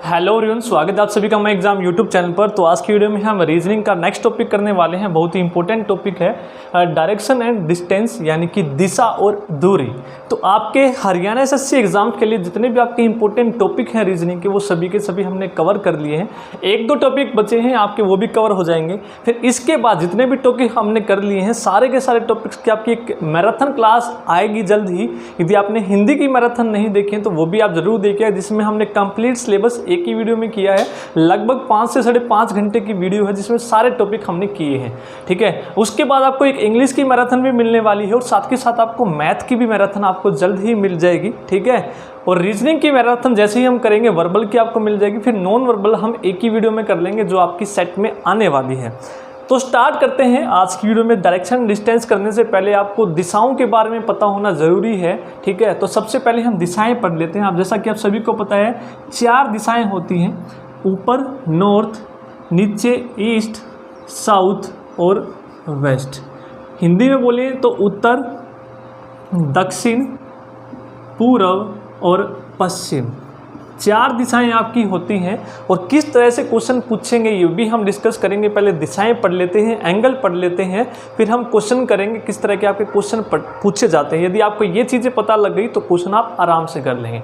Hello everyone, स्वागत है आप सभी का मैं एग्जाम यूट्यूब चैनल पर। तो आज की वीडियो में हम रीजनिंग का नेक्स्ट टॉपिक करने वाले हैं। बहुत ही इंपॉर्टेंट टॉपिक है डायरेक्शन एंड डिस्टेंस, यानी कि दिशा और दूरी। तो आपके हरियाणा एसएससी एग्जाम के लिए जितने भी आपके इंपॉर्टेंट टॉपिक हैं रीजनिंग के, वो सभी के सभी हमने कवर कर लिए हैं। एक दो टॉपिक बचे हैं आपके, वो भी कवर हो जाएंगे। फिर इसके बाद जितने भी टॉपिक हमने कर लिए हैं, सारे के सारे टॉपिक्स की आपकी एक मैराथन क्लास आएगी जल्द ही। यदि आपने हिंदी की मैराथन नहीं देखी है तो वो भी आप जरूर देखिए, जिसमें हमने कंप्लीट सिलेबस एक ही वीडियो में किया है। लगभग 5 से 5.5 घंटे की वीडियो है, जिसमें सारे टॉपिक हमने किए हैं। ठीक है, उसके बाद आपको एक इंग्लिश की मैराथन भी मिलने वाली है और साथ के साथ आपको मैथ की भी मैराथन आपको जल्द ही मिल जाएगी। ठीक है, और रीजनिंग की मैराथन जैसे ही हम करेंगे वर्बल की आपको मिल जाएगी। फिर नॉन वर्बल हम एक ही वीडियो में कर लेंगे, जो आपकी सेट में आने वाली है। तो स्टार्ट करते हैं आज की वीडियो में। डायरेक्शन डिस्टेंस करने से पहले आपको दिशाओं के बारे में पता होना ज़रूरी है। ठीक है, तो सबसे पहले हम दिशाएं पढ़ लेते हैं। आप जैसा कि आप सभी को पता है 4 दिशाएं होती हैं, ऊपर नॉर्थ, नीचे ईस्ट, साउथ और वेस्ट। हिंदी में बोले तो उत्तर, दक्षिण, पूर्व और पश्चिम। 4 दिशाएं आपकी होती हैं। और किस तरह से क्वेश्चन पूछेंगे ये भी हम डिस्कस करेंगे। पहले दिशाएं पढ़ लेते हैं, एंगल पढ़ लेते हैं, फिर हम क्वेश्चन करेंगे किस तरह के आपके क्वेश्चन पूछे जाते हैं। यदि आपको ये चीज़ें पता लग गई तो क्वेश्चन आप आराम से कर लेंगे।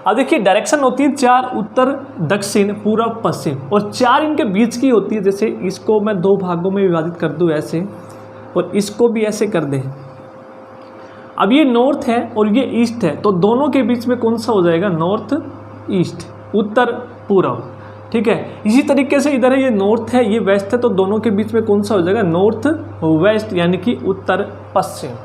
अब देखिए, डायरेक्शन होती है 4, उत्तर, दक्षिण, पूर्व, पश्चिम, और 4 इनके बीच की होती है। जैसे इसको मैं 2 भागों में विभाजित कर दूँ ऐसे, और इसको भी ऐसे कर दें। अब ये नॉर्थ है और ये ईस्ट है, तो दोनों के बीच में कौन सा हो जाएगा? नॉर्थ ईस्ट, उत्तर पूर्व। ठीक है, इसी तरीके से इधर है ये नॉर्थ है, ये वेस्ट है, तो दोनों के बीच में कौन सा हो जाएगा? नॉर्थ वेस्ट, यानी कि उत्तर पश्चिम।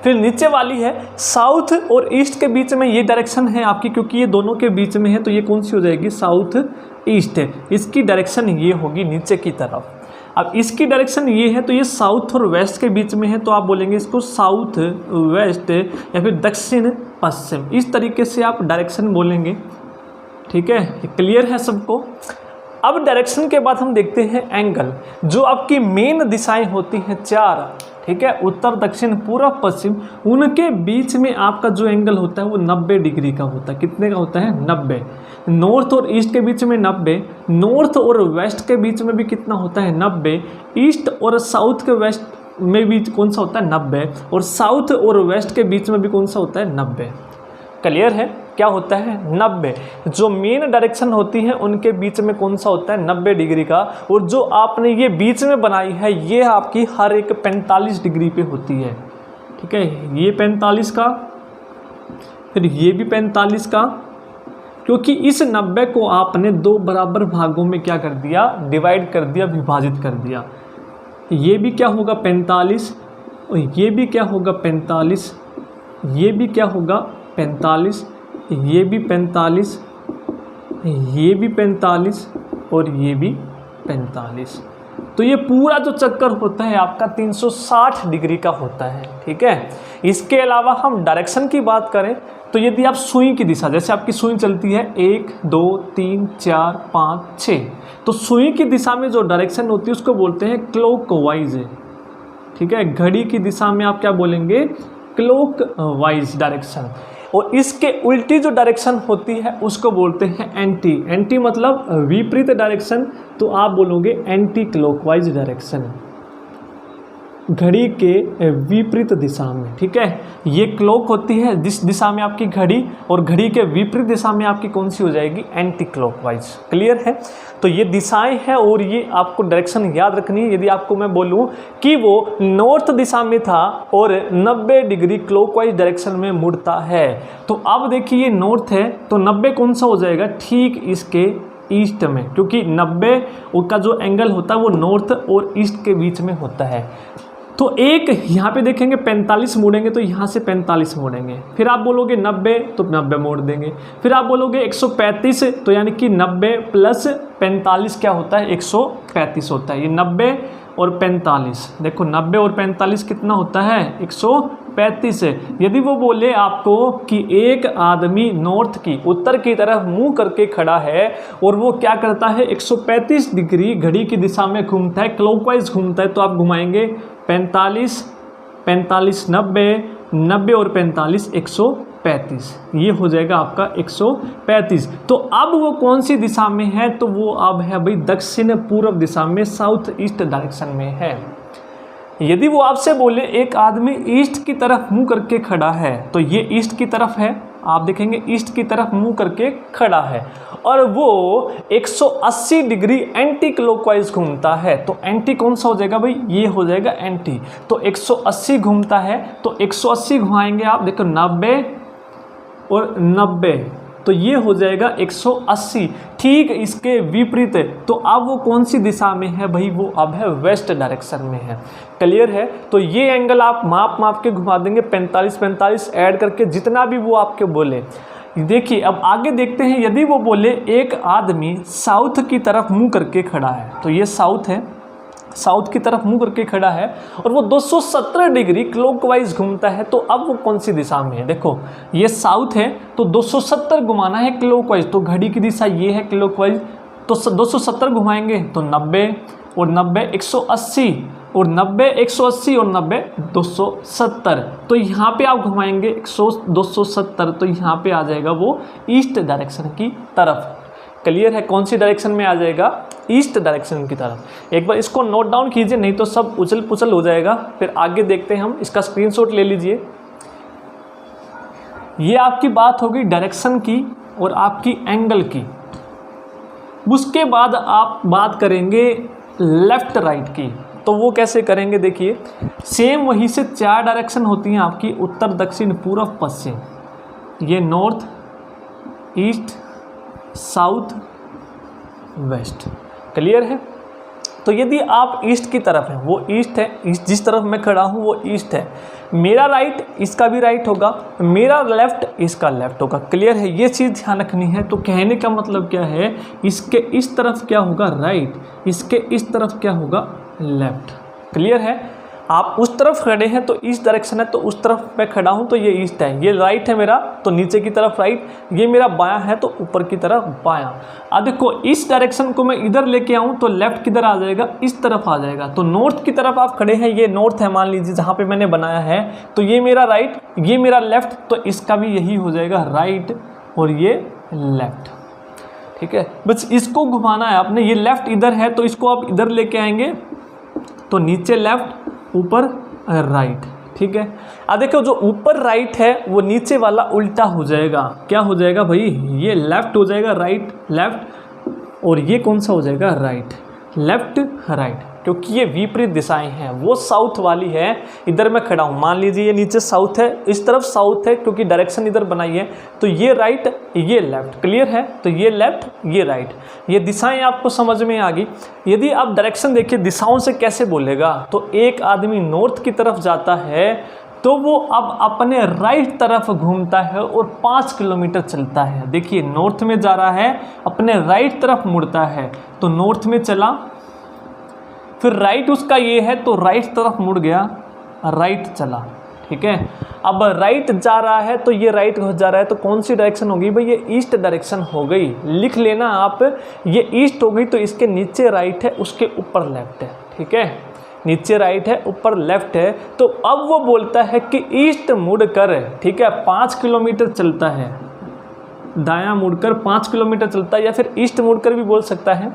फिर नीचे वाली है साउथ और ईस्ट के बीच में ये डायरेक्शन है आपकी, क्योंकि ये दोनों के बीच में है, तो ये कौन सी हो जाएगी? साउथ ईस्ट है। इसकी डायरेक्शन ये होगी नीचे की तरफ। अब इसकी डायरेक्शन ये है, तो ये साउथ और वेस्ट के बीच में है, तो आप बोलेंगे इसको साउथ वेस्ट या फिर दक्षिण पश्चिम। इस तरीके से आप डायरेक्शन बोलेंगे। ठीक है, क्लियर है सबको? अब डायरेक्शन के बाद हम देखते हैं एंगल। जो आपकी मेन दिशाएं होती हैं 4, ठीक है, उत्तर, दक्षिण, पूर्व, पश्चिम, उनके बीच में आपका जो एंगल होता है वो 90 डिग्री का होता है। कितने का होता है? 90। नॉर्थ और ईस्ट के बीच में 90, नॉर्थ और वेस्ट के बीच में भी कितना होता है? 90। ईस्ट और साउथ के वेस्ट में भी कौन सा होता है? 90। और साउथ और वेस्ट के बीच में भी कौन सा होता है? 90। क्लियर है? क्या होता है? 90। जो मेन डायरेक्शन होती है उनके बीच में कौन सा होता है? 90 डिग्री का। और जो आपने ये बीच में बनाई है ये आपकी हर एक 45 डिग्री पे होती है। ठीक है, ये 45 का, फिर ये भी 45 का, क्योंकि इस 90 को आपने 2 बराबर भागों में क्या कर दिया? डिवाइड कर दिया, विभाजित कर दिया। ये भी क्या होगा? 45, और ये भी क्या होगा? 45, ये भी क्या होगा? 45, ये भी 45, ये भी 45 और ये भी 45। तो ये पूरा जो चक्कर होता है आपका 360 डिग्री का होता है। ठीक है, इसके अलावा हम डायरेक्शन की बात करें तो यदि आप सुई की दिशा, जैसे आपकी सुई चलती है 1 2 3 4 5 6, तो सुई की दिशा में जो डायरेक्शन होती है उसको बोलते हैं क्लॉकवाइज। ठीक है, घड़ी की दिशा में आप क्या बोलेंगे? Clockwise direction. और इसके उल्टी जो डायरेक्शन होती है उसको बोलते हैं एंटी। एंटी मतलब विपरीत डायरेक्शन, तो आप बोलोगे एंटी क्लॉकवाइज डायरेक्शन, घड़ी के विपरीत दिशा में। ठीक है, ये क्लॉक होती है जिस दिशा में आपकी घड़ी, और घड़ी के विपरीत दिशा में आपकी कौन सी हो जाएगी? Anti clockwise. क्लियर है? तो ये दिशाएं हैं और ये आपको डायरेक्शन याद रखनी है। यदि आपको मैं बोलूं कि वो नॉर्थ दिशा में था और 90 डिग्री क्लॉकवाइज डायरेक्शन में मुड़ता है, तो अब देखिए ये नॉर्थ है, तो 90 कौन सा हो जाएगा? ठीक इसके ईस्ट में, क्योंकि 90 का जो एंगल होता है वो नॉर्थ और ईस्ट के बीच में होता है। तो एक यहाँ पे देखेंगे 45 मोड़ेंगे, तो यहाँ से 45 मोड़ेंगे। फिर आप बोलोगे 90, तो 90 मोड़ देंगे। फिर आप बोलोगे 135, तो यानी कि 90 प्लस 45 क्या होता है? 135 होता है। ये 90 और 45, देखो 90 और 45 कितना होता है? 135 है। यदि वो बोले आपको कि एक आदमी नॉर्थ की, उत्तर की तरफ मुंह करके खड़ा है और वो क्या करता है? 135 डिग्री घड़ी की दिशा में घूमता है, क्लॉकवाइज घूमता है, तो आप घुमाएंगे 45, 45 90, 90 और 45 135, ये हो जाएगा आपका 135। तो अब वो कौन सी दिशा में है, तो वो अब है भाई दक्षिण पूर्व दिशा में, साउथ ईस्ट डायरेक्शन में है। यदि वो आपसे बोले एक आदमी ईस्ट की तरफ मुंह करके खड़ा है, तो ये ईस्ट की तरफ है, आप देखेंगे ईस्ट की तरफ मुंह करके खड़ा है, और वो 180 डिग्री एंटी क्लॉकवाइज घूमता है, तो एंटी कौन सा हो जाएगा भाई, ये हो जाएगा एंटी। तो 180 घूमता है, तो 180 घुमाएंगे आप, देखो 90 और 90, तो ये हो जाएगा 180। ठीक इसके विपरीत है, तो अब वो कौन सी दिशा में है भाई, वो अब है वेस्ट डायरेक्शन में है। क्लियर है। तो ये एंगल आप माप के घुमा देंगे, 45 ऐड करके, जितना भी वो आपके बोले। देखिए अब आगे देखते हैं, यदि वो बोले एक आदमी साउथ की तरफ मुंह करके खड़ा है, तो ये साउथ है, साउथ की तरफ मुंह करके खड़ा है, और वो 270 डिग्री क्लॉकवाइज घूमता है, तो अब वो कौन सी दिशा में है, देखो ये साउथ है, तो 270 घुमाना है क्लॉकवाइज, तो घड़ी की दिशा ये है क्लॉकवाइज, तो 270 घुमाएंगे तो 90 और 90 180 और 90 180 और 90 270, तो यहाँ पे आप घुमाएंगे 270, तो यहाँ पे आ जाएगा वो ईस्ट डायरेक्शन की तरफ। क्लियर है, कौन सी डायरेक्शन में आ जाएगा, ईस्ट डायरेक्शन की तरफ। एक बार इसको नोट डाउन कीजिए, नहीं तो सब उछल पुछल हो जाएगा। फिर आगे देखते हैं हम, इसका स्क्रीनशॉट ले लीजिए। ये आपकी बात होगी डायरेक्शन की और आपकी एंगल की। उसके बाद आप बात करेंगे लेफ्ट राइट की, तो वो कैसे करेंगे, देखिए सेम वहीं से 4 डायरेक्शन होती हैं आपकी, उत्तर दक्षिण पूर्व पश्चिम, ये north east south waste. Clear है। तो यदि आप ईस्ट की तरफ हैं, वो ईस्ट है, जिस तरफ मैं खड़ा हूँ वो ईस्ट है, मेरा राइट इसका भी राइट होगा, मेरा लेफ्ट इसका लेफ्ट होगा। क्लियर है, ये चीज़ ध्यान रखनी है। तो कहने का मतलब क्या है, इसके इस तरफ क्या होगा राइट, इसके इस तरफ क्या होगा लेफ्ट। क्लियर है। आप उस तरफ खड़े हैं तो ईस्ट डायरेक्शन है, तो उस तरफ मैं खड़ा हूं तो ये ईस्ट है, ये राइट है मेरा, तो नीचे की तरफ राइट, ये मेरा बायां है तो ऊपर की तरफ बायां। अब देखो इस डायरेक्शन को मैं इधर लेके आऊं तो लेफ्ट किधर आ जाएगा, इस तरफ आ जाएगा। तो नॉर्थ की तरफ आप खड़े हैं, ये नॉर्थ है मान लीजिए जहाँ पे मैंने बनाया है, तो ये मेरा राइट, ये मेरा लेफ्ट, तो इसका भी यही हो जाएगा राइट और ये लेफ्ट। ठीक है, बस इसको घुमाना है आपने। ये लेफ्ट इधर है तो इसको आप इधर लेके आएंगे तो नीचे लेफ्ट ऊपर राइट। ठीक है, अब देखो जो ऊपर राइट है वो नीचे वाला उल्टा हो जाएगा। क्या हो जाएगा भाई, ये लेफ्ट हो जाएगा राइट लेफ्ट, और ये कौन सा हो जाएगा राइट लेफ्ट राइट, क्योंकि ये विपरीत दिशाएं हैं। वो साउथ वाली है, इधर मैं खड़ा हूँ, मान लीजिए ये नीचे साउथ है, इस तरफ साउथ है क्योंकि डायरेक्शन इधर बनाई है, तो ये राइट ये लेफ्ट। क्लियर है, तो ये लेफ्ट ये राइट, ये दिशाएं आपको समझ में आ गई। यदि आप डायरेक्शन देखिए दिशाओं से कैसे बोलेगा, तो एक आदमी नॉर्थ की तरफ जाता है तो वो अब अपने राइट तरफ घूमता है और 5 किलोमीटर चलता है। देखिए नॉर्थ में जा रहा है, अपने राइट तरफ मुड़ता है, तो नॉर्थ में चला, फिर राइट उसका ये है तो राइट तरफ मुड़ गया, राइट चला। ठीक है, अब राइट जा रहा है तो ये राइट जा रहा है, तो कौन सी डायरेक्शन होगी भाई, ये ईस्ट डायरेक्शन हो गई। लिख लेना आप, ये ईस्ट हो गई, तो इसके नीचे राइट है, उसके ऊपर लेफ्ट है। ठीक है, नीचे राइट है ऊपर लेफ्ट है, तो अब वो बोलता है कि ईस्ट मुड़कर, ठीक है, 5 किलोमीटर चलता है, दायां मुड़कर 5 किलोमीटर चलता है, या फिर ईस्ट मुड़कर भी बोल सकता है।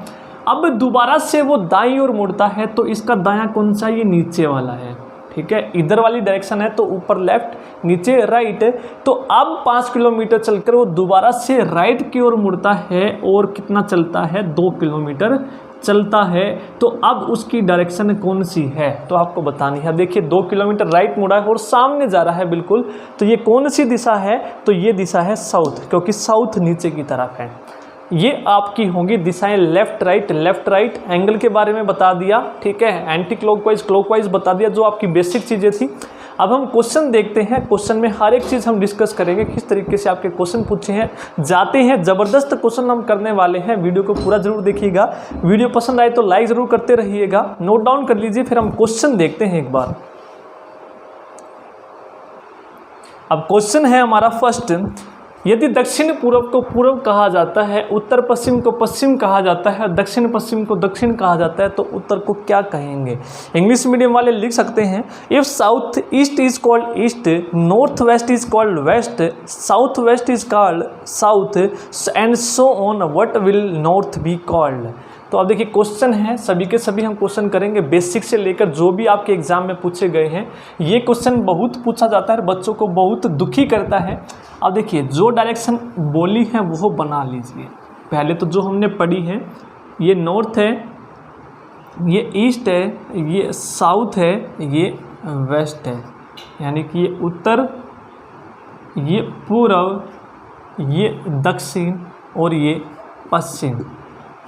अब दोबारा से वो दाईं ओर मुड़ता है, तो इसका दायां कौन सा, ये नीचे वाला है। ठीक है, इधर वाली डायरेक्शन है तो ऊपर लेफ्ट नीचे राइट, तो अब 5 किलोमीटर चलकर वो दोबारा से राइट की ओर मुड़ता है, और कितना चलता है 2 किलोमीटर चलता है। तो अब उसकी डायरेक्शन कौन सी है, तो आपको बतानी है। देखिए 2 किलोमीटर राइट मुड़ा है और सामने जा रहा है बिल्कुल, तो ये कौन सी दिशा है, तो ये दिशा है साउथ, क्योंकि साउथ नीचे की तरफ है। ये आपकी होंगी दिशाएं लेफ्ट राइट। एंगल के बारे में बता दिया, ठीक है, एंटी क्लॉकवाइज क्लॉकवाइज बता दिया, जो आपकी बेसिक चीज़ें थी। अब हम क्वेश्चन देखते हैं, क्वेश्चन में हर एक चीज़ हम डिस्कस करेंगे, किस तरीके से आपके क्वेश्चन पूछे हैं। जाते हैं, ज़बरदस्त क्वेश्चन हम करने वाले हैं, वीडियो को पूरा जरूर देखिएगा। वीडियो पसंद आए तो लाइक ज़रूर करते रहिएगा, नोट डाउन कर लीजिए, फिर हम क्वेश्चन देखते हैं एक बार। अब क्वेश्चन है हमारा फर्स्ट, यदि दक्षिण पूर्व को पूर्व कहा जाता है, उत्तर पश्चिम को पश्चिम कहा जाता है, दक्षिण पश्चिम को दक्षिण कहा जाता है, तो उत्तर को क्या कहेंगे? इंग्लिश मीडियम वाले लिख सकते हैं, if south east is called east, north west is called west, south west is called south, and so on, what will north be called? तो अब देखिए क्वेश्चन है, सभी के सभी हम क्वेश्चन करेंगे, बेसिक से लेकर जो भी आपके एग्जाम में पूछे गए हैं। ये क्वेश्चन बहुत पूछा जाता है, बच्चों को बहुत दुखी करता है। अब देखिए जो डायरेक्शन बोली है वो बना लीजिए। पहले तो जो हमने पढ़ी है, ये नॉर्थ है, ये ईस्ट है, ये साउथ है, ये वेस्ट है, यानी कि ये उत्तर, ये पूर्व, ये दक्षिण और ये पश्चिम।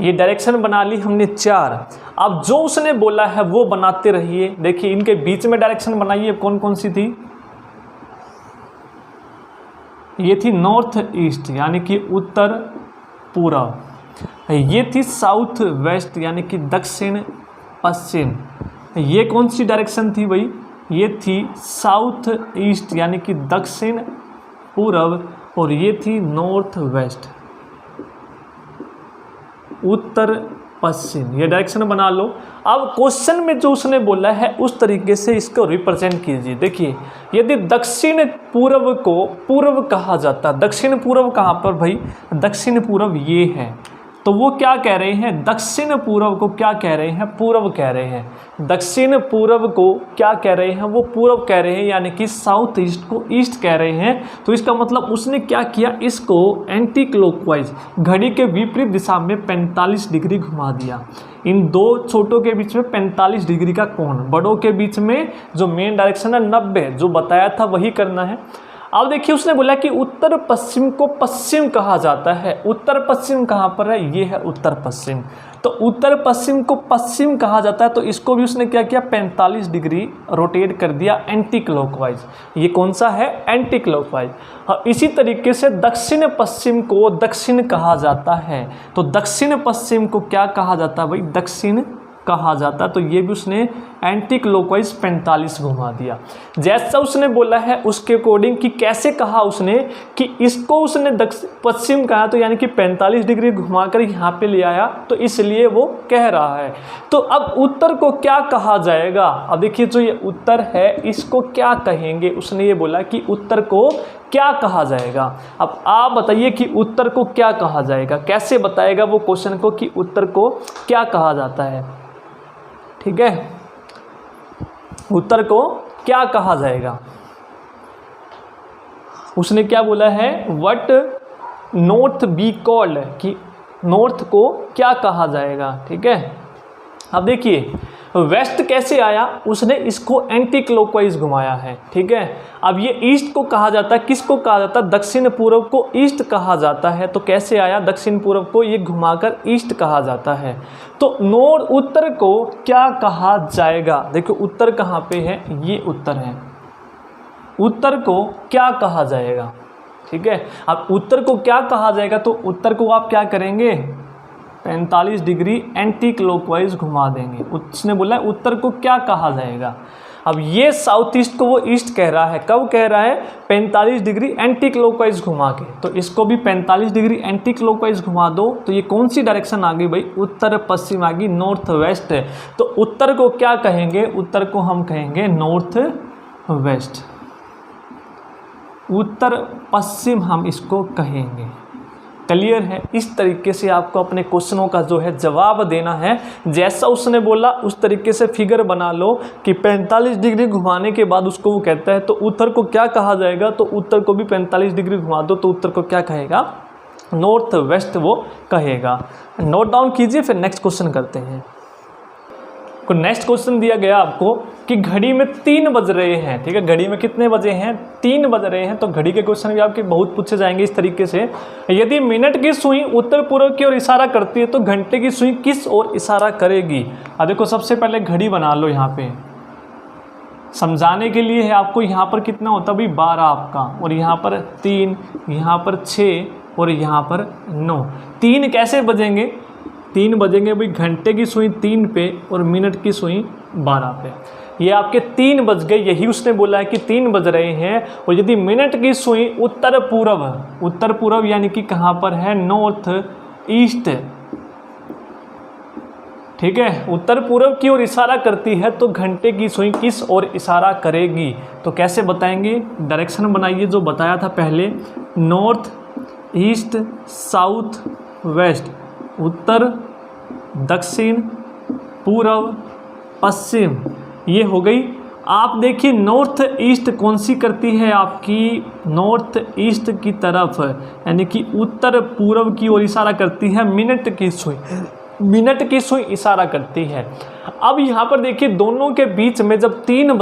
ये डायरेक्शन बना ली हमने 4। अब जो उसने बोला है वो बनाते रहिए। देखिए इनके बीच में डायरेक्शन बनाइए, कौन कौन सी थी? ये थी नॉर्थ ईस्ट यानी कि उत्तर पूर्व, ये थी साउथ वेस्ट यानी कि दक्षिण पश्चिम। ये कौन सी डायरेक्शन थी भाई? ये थी साउथ ईस्ट यानी कि दक्षिण पूर्व, और ये थी नॉर्थ वेस्ट उत्तर पश्चिम। ये डायरेक्शन बना लो। अब क्वेश्चन में जो उसने बोला है उस तरीके से इसको रिप्रेजेंट कीजिए। देखिए यदि दक्षिण पूर्व को पूर्व कहा जाता, दक्षिण पूर्व कहाँ पर भाई? दक्षिण पूर्व ये है, तो वो क्या कह रहे हैं? दक्षिण पूर्व को क्या कह रहे हैं? पूर्व कह रहे हैं। दक्षिण पूर्व को क्या कह रहे हैं? वो पूर्व कह रहे हैं, यानी कि साउथ ईस्ट को ईस्ट कह रहे हैं। तो इसका मतलब उसने क्या किया? इसको एंटी क्लॉकवाइज, घड़ी के विपरीत दिशा में 45 डिग्री घुमा दिया। इन दो छोटों के बीच में 45 डिग्री का कोण, बड़ों के बीच में जो मेन डायरेक्शन है 90, जो बताया था वही करना है। अब देखिए उसने बोला कि उत्तर पश्चिम को पश्चिम कहा जाता है। उत्तर पश्चिम कहाँ पर है? ये है उत्तर पश्चिम। तो उत्तर पश्चिम को पश्चिम कहा जाता है, तो इसको भी उसने क्या किया? 45 डिग्री रोटेट कर दिया एंटी क्लॉकवाइज। ये कौन सा है? Anti clockwise. हाँ, इसी तरीके से दक्षिण पश्चिम को दक्षिण कहा जाता है। तो दक्षिण पश्चिम को क्या कहा जाता है भाई? दक्षिण कहा जाता, तो ये भी उसने एंटी क्लॉकवाइज 45 घुमा दिया। जैसा उसने बोला है उसके अकॉर्डिंग कि कैसे कहा उसने कि इसको उसने पश्चिम कहा, तो यानी कि 45 डिग्री घुमाकर यहाँ पे ले आया, तो इसलिए वो कह रहा है। तो अब उत्तर को क्या कहा जाएगा? अब देखिए जो ये उत्तर है इसको क्या कहेंगे? उसने ये बोला कि उत्तर को क्या कहा जाएगा। अब आप बताइए कि उत्तर को क्या कहा जाएगा, कैसे बताएगा वो क्वेश्चन को कि उत्तर को क्या कहा जाता है? ठीक है, उत्तर को क्या कहा जाएगा? उसने क्या बोला है? व्हाट नॉर्थ बी कॉल्ड, कि नॉर्थ को क्या कहा जाएगा। ठीक है, अब देखिए वेस्ट कैसे आया? उसने इसको एंटी क्लॉकवाइज घुमाया है। ठीक है, अब ये ईस्ट को कहा जाता है, किसको कहा जाता है? दक्षिण पूर्व को ईस्ट कहा जाता है। तो कैसे आया? दक्षिण पूर्व को ये घुमाकर ईस्ट कहा जाता है। तो नॉर्थ उत्तर को क्या कहा जाएगा? देखो उत्तर कहाँ पे है? ये उत्तर है। उत्तर को क्या कहा जाएगा? ठीक है, अब उत्तर को क्या कहा जाएगा? तो उत्तर को आप क्या करेंगे? 45 डिग्री एंटी क्लॉकवाइज घुमा देंगे। उसने बोला है उत्तर को क्या कहा जाएगा। अब ये साउथ ईस्ट को वो ईस्ट कह रहा है, कब कह रहा है? 45 डिग्री एंटी क्लॉकवाइज घुमा के। तो इसको भी 45 डिग्री एंटी क्लॉकवाइज घुमा दो, तो ये कौन सी डायरेक्शन आ गई भाई? उत्तर पश्चिम आ गई, नॉर्थ वेस्ट। तो उत्तर को क्या कहेंगे? उत्तर को हम कहेंगे नॉर्थ वेस्ट। उत्तर पश्चिम हम इसको कहेंगे। क्लियर है? इस तरीके से आपको अपने क्वेश्चनों का जो है जवाब देना है। जैसा उसने बोला उस तरीके से फिगर बना लो कि 45 डिग्री घुमाने के बाद उसको वो कहता है तो उत्तर को क्या कहा जाएगा? तो उत्तर को भी 45 डिग्री घुमा दो, तो उत्तर को क्या कहेगा? नॉर्थ वेस्ट वो कहेगा। नोट डाउन कीजिए, फिर नेक्स्ट क्वेश्चन करते हैं। नेक्स्ट क्वेश्चन दिया गया आपको कि घड़ी में 3 बज रहे हैं। ठीक है, घड़ी में कितने बजे हैं? 3 बज रहे हैं। तो घड़ी के क्वेश्चन भी आपके बहुत पूछे जाएंगे इस तरीके से। यदि मिनट की सुई उत्तर पूर्व की ओर इशारा करती है तो घंटे की सुई किस ओर इशारा करेगी? अब देखो सबसे पहले घड़ी बना लो। यहाँ पे समझाने के लिए है आपको। यहाँ पर कितना होता है भाई? 12 आपका, और यहाँ पर 3, यहाँ पर 6 और यहाँ पर 9। 3 कैसे बजेंगे? 3 बजेंगे भाई घंटे की सुई 3 पे और मिनट की सुई 12 पे। ये आपके 3 बज गए, यही उसने बोला है कि 3 बज रहे हैं। और यदि मिनट की सुई उत्तर पूर्व यानी कि कहाँ पर है, नॉर्थ ईस्ट, ठीक है, उत्तर पूर्व की ओर इशारा करती है, तो घंटे की सुई किस ओर इशारा करेगी? तो कैसे बताएंगे? डायरेक्शन बनाइए जो बताया था पहले, नॉर्थ ईस्ट साउथ वेस्ट, उत्तर दक्षिण पूर्व पश्चिम, ये हो गई। आप देखिए नॉर्थ ईस्ट कौन सी करती है आपकी, नॉर्थ ईस्ट की तरफ, यानी कि उत्तर पूर्व की ओर इशारा करती है, मिनट की सुई इशारा करती है। अब यहाँ पर देखिए दोनों के बीच में जब 3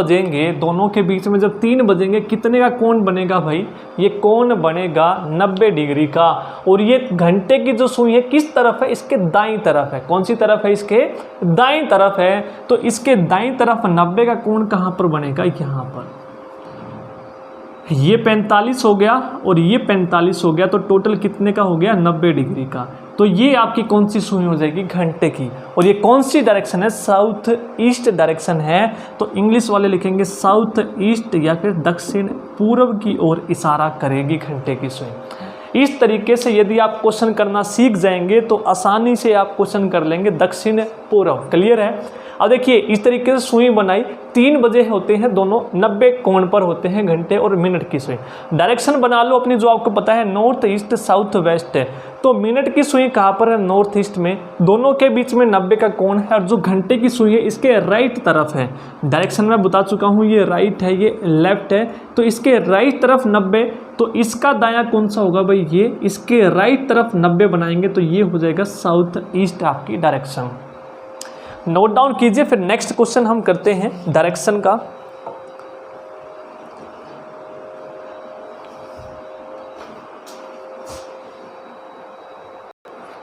बजेंगे, कितने का कोण बनेगा भाई? ये कोण बनेगा 90 डिग्री का। और ये घंटे की जो सुई है किस तरफ है? इसके दाईं तरफ है। कौन सी तरफ है? इसके दाईं तरफ है। तो इसके दाईं तरफ 90 का कोण कहाँ पर बनेगा? यहाँ पर। ये 45 हो गया और ये 45 हो गया, तो टोटल कितने का हो गया? 90 डिग्री का। तो ये आपकी कौन सी सुई हो जाएगी? घंटे की। और ये कौन सी डायरेक्शन है? साउथ ईस्ट डायरेक्शन है। तो इंग्लिश वाले लिखेंगे साउथ ईस्ट या फिर दक्षिण पूर्व की ओर इशारा करेगी घंटे की सुई। इस तरीके से यदि आप क्वेश्चन करना सीख जाएंगे तो आसानी से आप क्वेश्चन कर लेंगे दक्षिण पूर्व। क्लियर है? अब देखिए इस तरीके से सुई बनाई, 3 बजे होते हैं दोनों, 90 कोण पर होते हैं घंटे और मिनट की सुई। डायरेक्शन बना लो अपनी जो आपको पता है, नॉर्थ ईस्ट साउथ वेस्ट है। तो मिनट की सुई कहाँ पर है? नॉर्थ ईस्ट में। दोनों के बीच में 90 का कोण है और जो घंटे की सुई है इसके राइट तरफ है। डायरेक्शन में बता चुका हूँ, ये राइट है, ये लेफ्ट है। तो इसके राइट तरफ 90, तो इसका दायां कौन सा होगा भाई? ये। इसके राइट तरफ 90 बनाएंगे तो ये हो जाएगा साउथ ईस्ट आपकी डायरेक्शन। नोट डाउन कीजिए। फिर नेक्स्ट क्वेश्चन हम करते हैं डायरेक्शन का।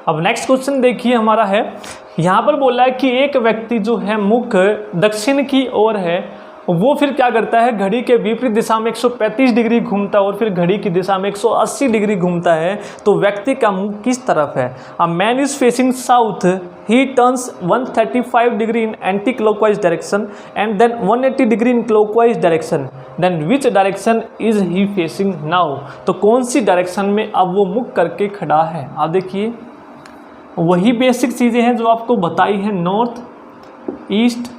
अब नेक्स्ट क्वेश्चन देखिए हमारा है, यहाँ पर बोला है कि एक व्यक्ति जो है मुख दक्षिण की ओर है, वो फिर क्या करता है? घड़ी के विपरीत दिशा में 135 डिग्री घूमता है और फिर घड़ी की दिशा में 180 डिग्री घूमता है। तो व्यक्ति का मुख किस तरफ है? A man is facing south, he turns 135 degree in anti clockwise direction and then 180 degree in clockwise direction, then which direction is he facing now? तो कौन सी डायरेक्शन में अब वो मुख करके खड़ा है? आप देखिए वही बेसिक चीज़ें हैं जो आपको बताई हैं, नॉर्थ ईस्ट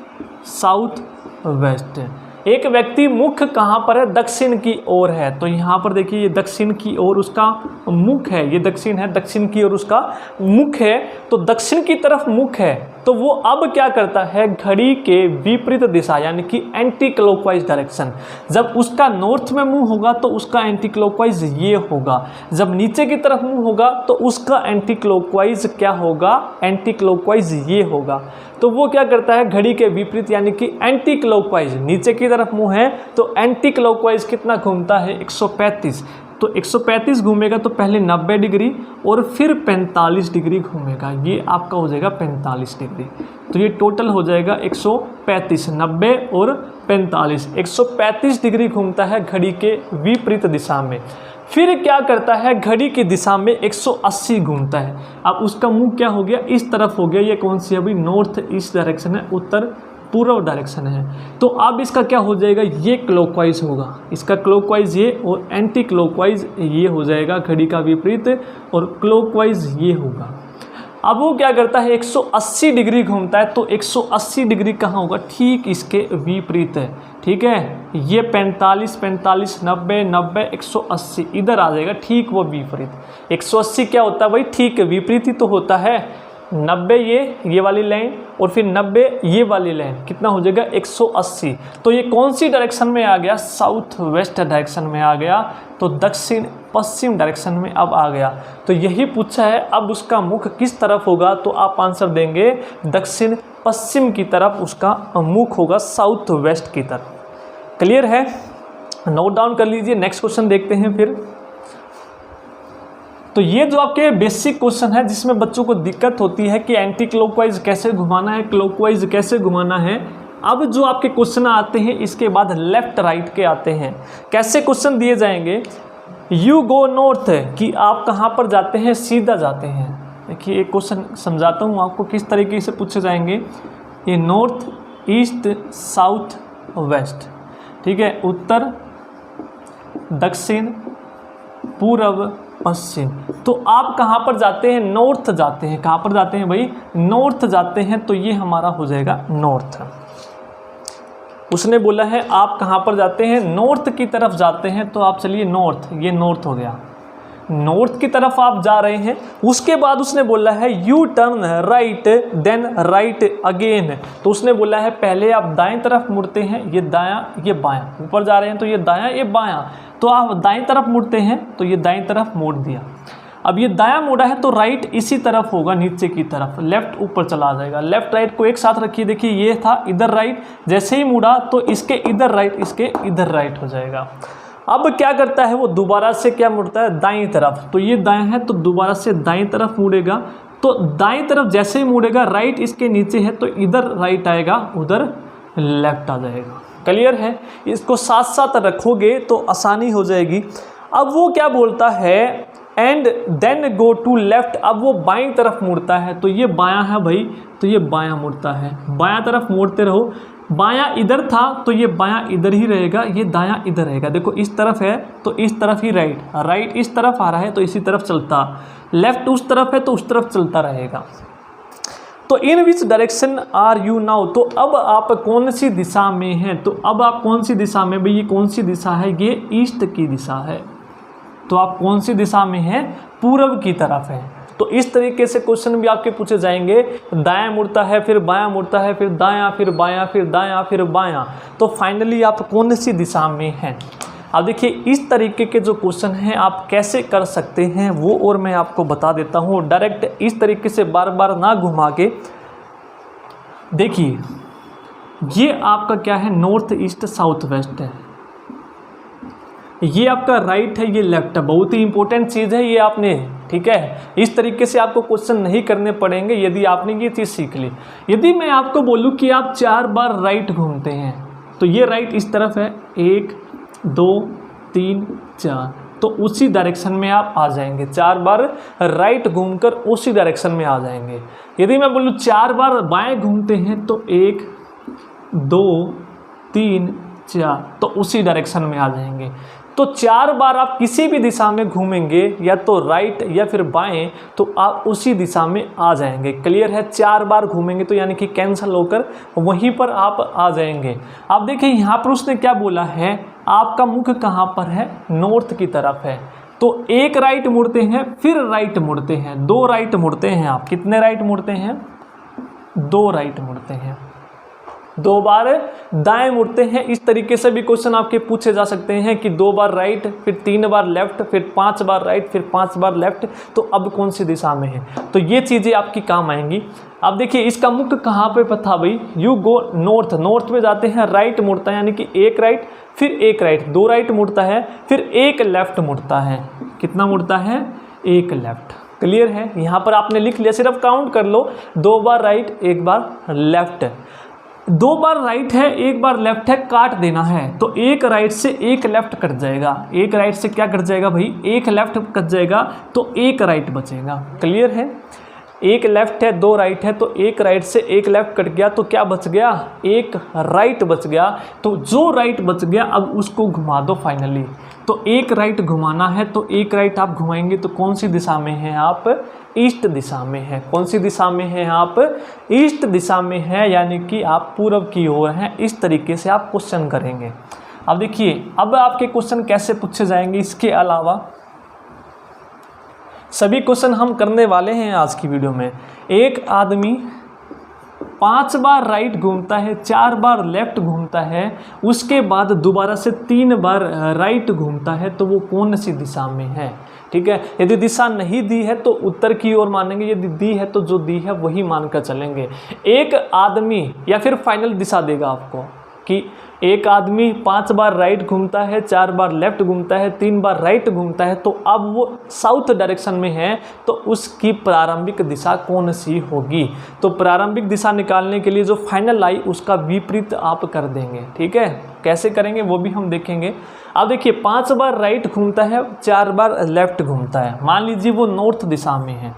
साउथ वेस्ट। एक व्यक्ति मुख कहाँ पर है? दक्षिण की ओर है। तो यहाँ पर देखिए ये दक्षिण की ओर उसका मुख है, ये दक्षिण है, दक्षिण की ओर उसका मुख है। तो दक्षिण की तरफ मुख है, तो वो अब क्या करता है? घड़ी के विपरीत दिशा यानी कि एंटी क्लॉकवाइज डायरेक्शन। जब उसका नॉर्थ में मुंह होगा तो उसका एंटी क्लॉकवाइज ये होगा, जब नीचे की तरफ मुंह होगा तो उसका एंटी क्लॉकवाइज क्या होगा? एंटी क्लॉकवाइज ये होगा। तो वो क्या करता है? घड़ी के विपरीत यानी कि एंटी क्लॉकवाइज, नीचे की तरफ मुंह है तो एंटी क्लॉकवाइज कितना घूमता है? 135। तो 135 घूमेगा तो पहले 90 डिग्री और फिर 45 डिग्री घूमेगा, ये आपका हो जाएगा 45 डिग्री। तो ये टोटल हो जाएगा 135, 90 और 45, 135 डिग्री घूमता है घड़ी के विपरीत दिशा में। फिर क्या करता है? घड़ी की दिशा में 180 घूमता है। अब उसका मुंह क्या हो गया? इस तरफ हो गया। ये कौन सी? अभी नॉर्थ ईस्ट डायरेक्शन है, उत्तर पूर्व डायरेक्शन है। तो अब इसका क्या हो जाएगा? ये क्लॉकवाइज होगा, इसका क्लॉकवाइज ये और एंटी क्लॉकवाइज ये हो जाएगा घड़ी का विपरीत, और क्लॉकवाइज ये होगा। अब वो क्या करता है? 180 डिग्री घूमता है। तो 180 डिग्री कहाँ होगा? ठीक इसके विपरीत है। ठीक है, ये 45, 45, 90, 90, 180 इधर आ जाएगा, ठीक वो विपरीत। 180 क्या होता है भाई? ठीक विपरीत ही तो होता है। 90 ये वाली लाइन और फिर 90 ये वाली लाइन, कितना हो जाएगा? 180। तो ये कौन सी डायरेक्शन में आ गया? साउथ वेस्ट डायरेक्शन में आ गया। तो दक्षिण पश्चिम डायरेक्शन में अब आ गया। तो यही पूछा है, अब उसका मुख किस तरफ होगा? तो आप आंसर देंगे दक्षिण पश्चिम की तरफ उसका मुख होगा, साउथ वेस्ट की तरफ। क्लियर है? नोट डाउन कर लीजिए। नेक्स्ट क्वेश्चन देखते हैं फिर। तो ये जो आपके बेसिक क्वेश्चन है जिसमें बच्चों को दिक्कत होती है कि एंटी क्लॉकवाइज कैसे घुमाना है, क्लॉकवाइज कैसे घुमाना है। अब जो आपके क्वेश्चन आते हैं इसके बाद लेफ्ट राइट के आते हैं। कैसे क्वेश्चन दिए जाएंगे? यू गो नॉर्थ, कि आप कहाँ पर जाते हैं? सीधा जाते हैं। देखिए एक क्वेश्चन समझाता हूँ आपको किस तरीके से पूछे जाएंगे। ये नॉर्थ ईस्ट साउथ वेस्ट, ठीक है, उत्तर, दक्षिण, पूर्व, पश्चिम। तो आप कहाँ पर जाते हैं? नॉर्थ जाते हैं। कहाँ पर जाते हैं भाई? नॉर्थ जाते हैं। तो ये हमारा हो जाएगा नॉर्थ। उसने बोला है आप कहाँ पर जाते हैं? नॉर्थ की तरफ जाते हैं। तो आप चलिए नॉर्थ, ये नॉर्थ हो गया, नॉर्थ की तरफ आप जा रहे हैं। उसके बाद उसने बोला है you turn right then right again. तो उसने बोला है पहले आप दाएं तरफ मुड़ते हैं, ये दायां ये बायां, ऊपर जा रहे हैं तो ये दायां ये बायां, तो आप दाएं तरफ मुड़ते हैं तो ये दाएं तरफ मोड़ दिया। अब ये दायां मोड़ा है तो राइट इसी तरफ होगा, नीचे की तरफ, लेफ्ट ऊपर चला जाएगा। लेफ्ट राइट को एक साथ रखिए, देखिए ये था इधर राइट, जैसे ही मुड़ा तो इसके इधर राइट, इसके इधर राइट हो जाएगा। अब क्या करता है वो? दोबारा से क्या मुड़ता है? दाईं तरफ। तो ये दाएं है तो दोबारा से दाईं तरफ मुड़ेगा। तो दाईं तरफ जैसे ही मुड़ेगा, राइट इसके नीचे है तो इधर राइट आएगा, उधर लेफ्ट आ जाएगा। क्लियर है? इसको साथ साथ रखोगे तो आसानी हो जाएगी। अब वो क्या बोलता है? And then go to left. अब वो बाईं तरफ मुड़ता है, तो ये बायां है भाई, तो ये बायां मुड़ता है। बायां तरफ मोड़ते रहो, बायां इधर था तो ये बायां इधर ही रहेगा, ये दायां इधर रहेगा। देखो इस तरफ है तो इस तरफ ही राइट, राइट इस तरफ आ रहा है तो इसी तरफ चलता, लेफ्ट उस तरफ है तो उस तरफ चलता रहेगा। तो in which direction are you now? तो अब आप कौन सी दिशा में हैं? तो अब आप कौन सी दिशा में? भाई ये कौन सी दिशा है? ये ईस्ट की दिशा है। तो आप कौन सी दिशा में हैं? पूर्व की तरफ है। तो इस तरीके से क्वेश्चन भी आपके पूछे जाएंगे। दायां मुड़ता है, फिर बायां मुड़ता है, फिर दायां, फिर बायां, फिर दायां, फिर बायां। तो फाइनली आप कौन सी दिशा में हैं? अब देखिए इस तरीके के जो क्वेश्चन हैं आप कैसे कर सकते हैं वो और मैं आपको बता देता हूँ। डायरेक्ट इस तरीके से बार बार ना घुमा के देखिए, ये आपका क्या है? नॉर्थ ईस्ट साउथ वेस्ट है। ये आपका राइट है, ये लेफ्ट है। बहुत ही इंपॉर्टेंट चीज़ है ये आपने, ठीक है। इस तरीके से आपको क्वेश्चन नहीं करने पड़ेंगे यदि आपने ये चीज़ सीख ली। यदि मैं आपको बोलूँ कि आप 4 बार राइट घूमते हैं तो ये राइट इस तरफ है, 1 2 3 4, तो उसी डायरेक्शन में आप आ जाएंगे। 4 बार राइट घूमकर उसी डायरेक्शन में आ जाएंगे। यदि मैं बोलूँ 4 बार बाएं घूमते हैं तो 1 2 3 4, तो उसी डायरेक्शन में आ जाएंगे। तो 4 बार आप किसी भी दिशा में घूमेंगे, या तो राइट या फिर बाएं, तो आप उसी दिशा में आ जाएंगे। क्लियर है? 4 बार घूमेंगे तो यानी कि कैंसिल होकर वहीं पर आप आ जाएंगे। आप देखिए यहाँ पर उसने क्या बोला है? आपका मुख कहाँ पर है? नॉर्थ की तरफ है। तो एक राइट मुड़ते हैं, फिर राइट मुड़ते हैं, 2 राइट मुड़ते हैं। आप कितने राइट मुड़ते हैं? 2 राइट मुड़ते हैं। 2 बार दाएं मुड़ते हैं। इस तरीके से भी क्वेश्चन आपके पूछे जा सकते हैं कि 2 बार राइट, फिर 3 बार लेफ्ट, फिर 5 बार राइट, फिर 5 बार लेफ्ट, तो अब कौन सी दिशा में है? तो ये चीज़ें आपकी काम आएंगी। अब देखिए इसका मुख कहाँ पे था भाई? यू गो नॉर्थ, नॉर्थ में जाते हैं, राइट मुड़ता है, यानी कि एक राइट फिर एक राइट, 2 राइट मुड़ता है, फिर एक लेफ्ट मुड़ता है। कितना मुड़ता है? एक लेफ्ट। क्लियर है? यहाँ पर आपने लिख लिया, सिर्फ काउंट कर लो, 2 बार राइट 1 बार लेफ्ट। 2 बार राइट है 1 बार लेफ्ट है, काट देना है तो एक राइट से एक लेफ्ट कट जाएगा। एक राइट से क्या कट जाएगा भाई? एक लेफ्ट कट जाएगा तो एक राइट बचेगा। क्लियर है? एक लेफ्ट है 2 राइट है, तो एक राइट से एक लेफ्ट कट गया तो क्या बच गया? एक राइट बच गया। तो जो राइट बच गया अब उसको घुमा दो फाइनली। तो एक राइट घुमाना है तो एक राइट आप घुमाएंगे तो कौन सी दिशा में हैं आप? ईस्ट दिशा में है। कौन सी दिशा में हैं आप? ईस्ट दिशा में है, यानी कि आप पूर्व की ओर हैं। इस तरीके से आप क्वेश्चन करेंगे। अब देखिए अब आपके क्वेश्चन कैसे पूछे जाएंगे, इसके अलावा सभी क्वेश्चन हम करने वाले हैं आज की वीडियो में। एक आदमी 5 बार राइट घूमता है, 4 बार लेफ्ट घूमता है, उसके बाद दोबारा से 3 बार राइट घूमता है, तो वो कौन सी दिशा में है? ठीक है, यदि दिशा नहीं दी है तो उत्तर की ओर मानेंगे, यदि दी है तो जो दी है वही मानकर चलेंगे। एक आदमी, या फिर फाइनल दिशा देगा आपको कि एक आदमी 5 बार राइट घूमता है, 4 बार लेफ्ट घूमता है, 3 बार राइट घूमता है, तो अब वो साउथ डायरेक्शन में है, तो उसकी प्रारंभिक दिशा कौन सी होगी? तो प्रारंभिक दिशा निकालने के लिए जो फाइनल आई उसका विपरीत आप कर देंगे। ठीक है, कैसे करेंगे वो भी हम देखेंगे। अब देखिए 5 बार राइट घूमता है, 4 बार लेफ्ट घूमता है। मान लीजिए वो नॉर्थ दिशा में है।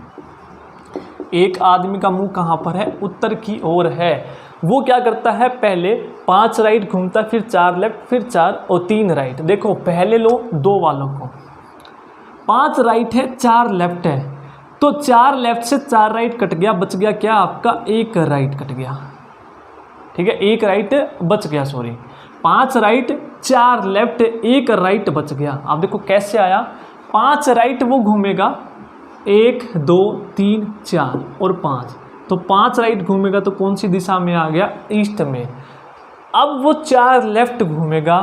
एक आदमी का मुंह कहाँ पर है? उत्तर की ओर है। वो क्या करता है? पहले 5 राइट घूमता, फिर 4 लेफ्ट, फिर 4 और 3 राइट। देखो पहले लो 2 वालों को, 5 राइट है 4 लेफ्ट है, तो 4 लेफ्ट से 4 राइट कट गया, बच गया क्या आपका 1 राइट कट गया, ठीक है 1 राइट बच गया, सॉरी 5 राइट 4 लेफ्ट 1 राइट बच गया। आप देखो कैसे आया, 5 राइट वो घूमेगा 1 2 3 4 और 5, तो 5 राइट घूमेगा तो कौन सी दिशा में आ गया, ईस्ट में। अब वो 4 लेफ्ट घूमेगा,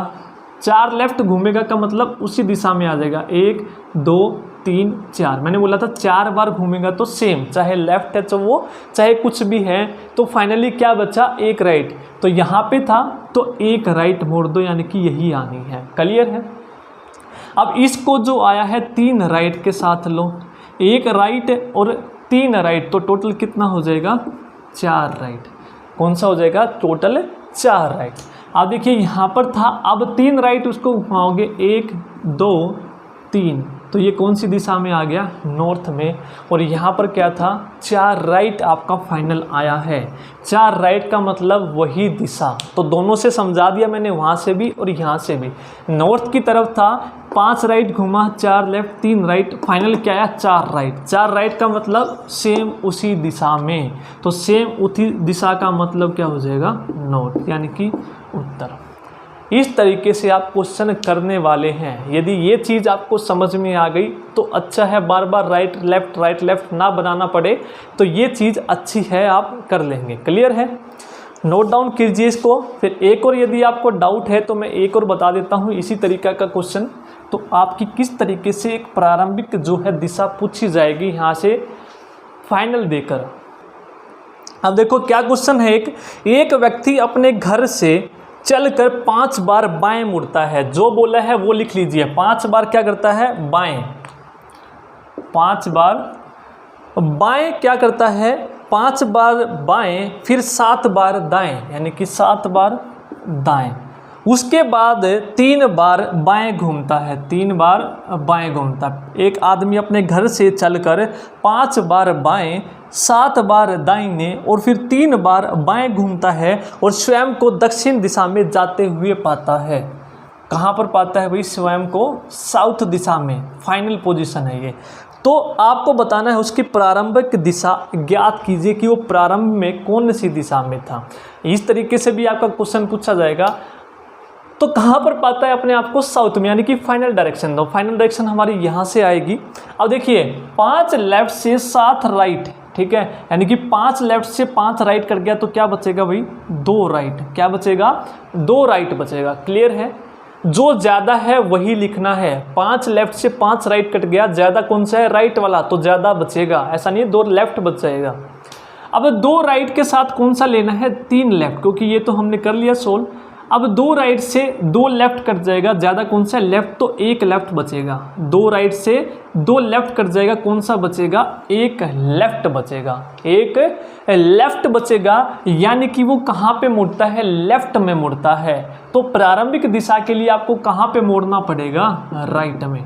4 लेफ्ट घूमेगा का मतलब उसी दिशा में आ जाएगा, 1 2 3 4, मैंने बोला था 4 बार घूमेगा तो सेम, चाहे लेफ्ट है तो वो चाहे कुछ भी है, तो फाइनली क्या बचा 1 राइट, तो यहाँ पे था तो 1 राइट मोड़ दो, यानी कि यही आनी है। क्लियर है। अब इसको जो आया है 3 राइट के साथ लो, 1 राइट और 3 राइट, तो टोटल कितना हो जाएगा 4 राइट। कौन सा हो जाएगा, टोटल 4 राइट। अब देखिए यहाँ पर था, अब 3 राइट उसको घुमाओगे 1 2 3, तो ये कौन सी दिशा में आ गया, नॉर्थ में। और यहाँ पर क्या था 4 राइट आपका फाइनल आया है, 4 राइट का मतलब वही दिशा, तो दोनों से समझा दिया मैंने, वहाँ से भी और यहाँ से भी। नॉर्थ की तरफ था 5 राइट घुमा, 4 लेफ्ट 3 राइट, फाइनल क्या आया 4 राइट। 4 राइट का मतलब सेम उसी दिशा में, तो सेम उसी दिशा का मतलब क्या हो जाएगा, नॉर्थ, यानी कि उत्तर। इस तरीके से आप क्वेश्चन करने वाले हैं। यदि ये चीज़ आपको समझ में आ गई तो अच्छा है, बार बार राइट लेफ्ट ना बनाना पड़े, तो ये चीज़ अच्छी है, आप कर लेंगे। क्लियर है, नोट डाउन कीजिए इसको। फिर एक और यदि आपको डाउट है तो मैं एक और बता देता हूँ इसी तरीका का क्वेश्चन, तो आपकी किस तरीके से एक प्रारंभिक जो है दिशा पूछी जाएगी यहाँ से फाइनल देकर। अब देखो क्या क्वेश्चन है, एक व्यक्ति अपने घर से चलकर 5 बार बाएं मुड़ता है, जो बोला है वो लिख लीजिए। 5 बार क्या करता है, बाएं, 5 बार बाएं क्या करता है, 5 बार बाएं, फिर 7 बार दाएं, यानी कि 7 बार दाएं। उसके बाद 3 बार बाएं घूमता है, 3 बार बाएं घूमता है। एक आदमी अपने घर से चलकर 5 बार बाएं, 7 बार दाहिने और फिर 3 बार बाएं घूमता है और स्वयं को दक्षिण दिशा में जाते हुए पाता है। कहाँ पर पाता है भाई, स्वयं को साउथ दिशा में, फाइनल पोजीशन है ये। तो आपको बताना है उसकी प्रारंभिक दिशा ज्ञात कीजिए कि वो प्रारंभ में कौन सी दिशा में था। इस तरीके से भी आपका क्वेश्चन पूछा जाएगा। तो कहाँ पर पाता है अपने आप को, साउथ में, यानी कि फाइनल डायरेक्शन दो। फाइनल डायरेक्शन हमारी यहाँ से आएगी। अब देखिए 5 लेफ्ट से 7 राइट, ठीक है, यानी कि 5 लेफ्ट से 5 राइट कट गया तो क्या बचेगा भाई, 2 राइट। क्या बचेगा, 2 राइट बचेगा। क्लियर है, जो ज़्यादा है वही लिखना है। 5 लेफ्ट से 5 राइट कट गया, ज़्यादा कौन सा है, राइट वाला, तो ज़्यादा बचेगा। ऐसा नहीं है 2 लेफ्ट बच जाएगा। अब 2 राइट के साथ कौन सा लेना है, 3 लेफ्ट, क्योंकि ये तो हमने कर लिया सोल्व। अब 2 राइट से 2 लेफ्ट कट जाएगा, ज़्यादा कौन सा लेफ्ट, तो 1 लेफ्ट बचेगा। 2 राइट से 2 लेफ्ट कट जाएगा, कौन सा बचेगा, 1 लेफ्ट बचेगा, 1 लेफ्ट बचेगा। यानी कि वो कहाँ पे मुड़ता है, लेफ्ट में मुड़ता है। तो प्रारंभिक दिशा के लिए आपको कहाँ पे मोड़ना पड़ेगा, राइट में,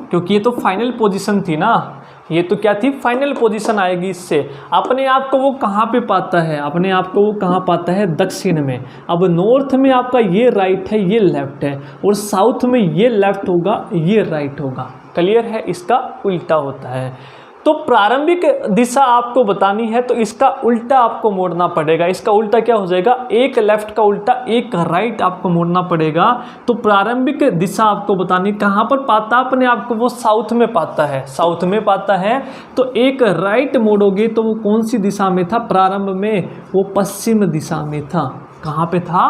क्योंकि ये तो फाइनल पोजीशन थी ना, ये तो क्या थी, फाइनल पोजीशन आएगी। इससे अपने आप को वो कहाँ पे पाता है, अपने आप को वो कहाँ पाता है, दक्षिण में। अब नॉर्थ में आपका ये राइट है, ये लेफ्ट है, और साउथ में ये लेफ्ट होगा, ये राइट होगा। क्लियर है, इसका उल्टा होता है। तो प्रारंभिक दिशा आपको बतानी है तो इसका उल्टा आपको मोड़ना पड़ेगा। इसका उल्टा क्या हो जाएगा, 1 लेफ्ट का उल्टा 1 राइट आपको मोड़ना पड़ेगा। तो प्रारंभिक दिशा आपको बतानी, कहाँ पर पाता अपने आप को, वो साउथ में पाता है, साउथ में पाता है। तो 1 राइट मोड़ोगे तो वो कौन सी दिशा में था, प्रारंभ में वो पश्चिम दिशा में था। कहाँ पे था,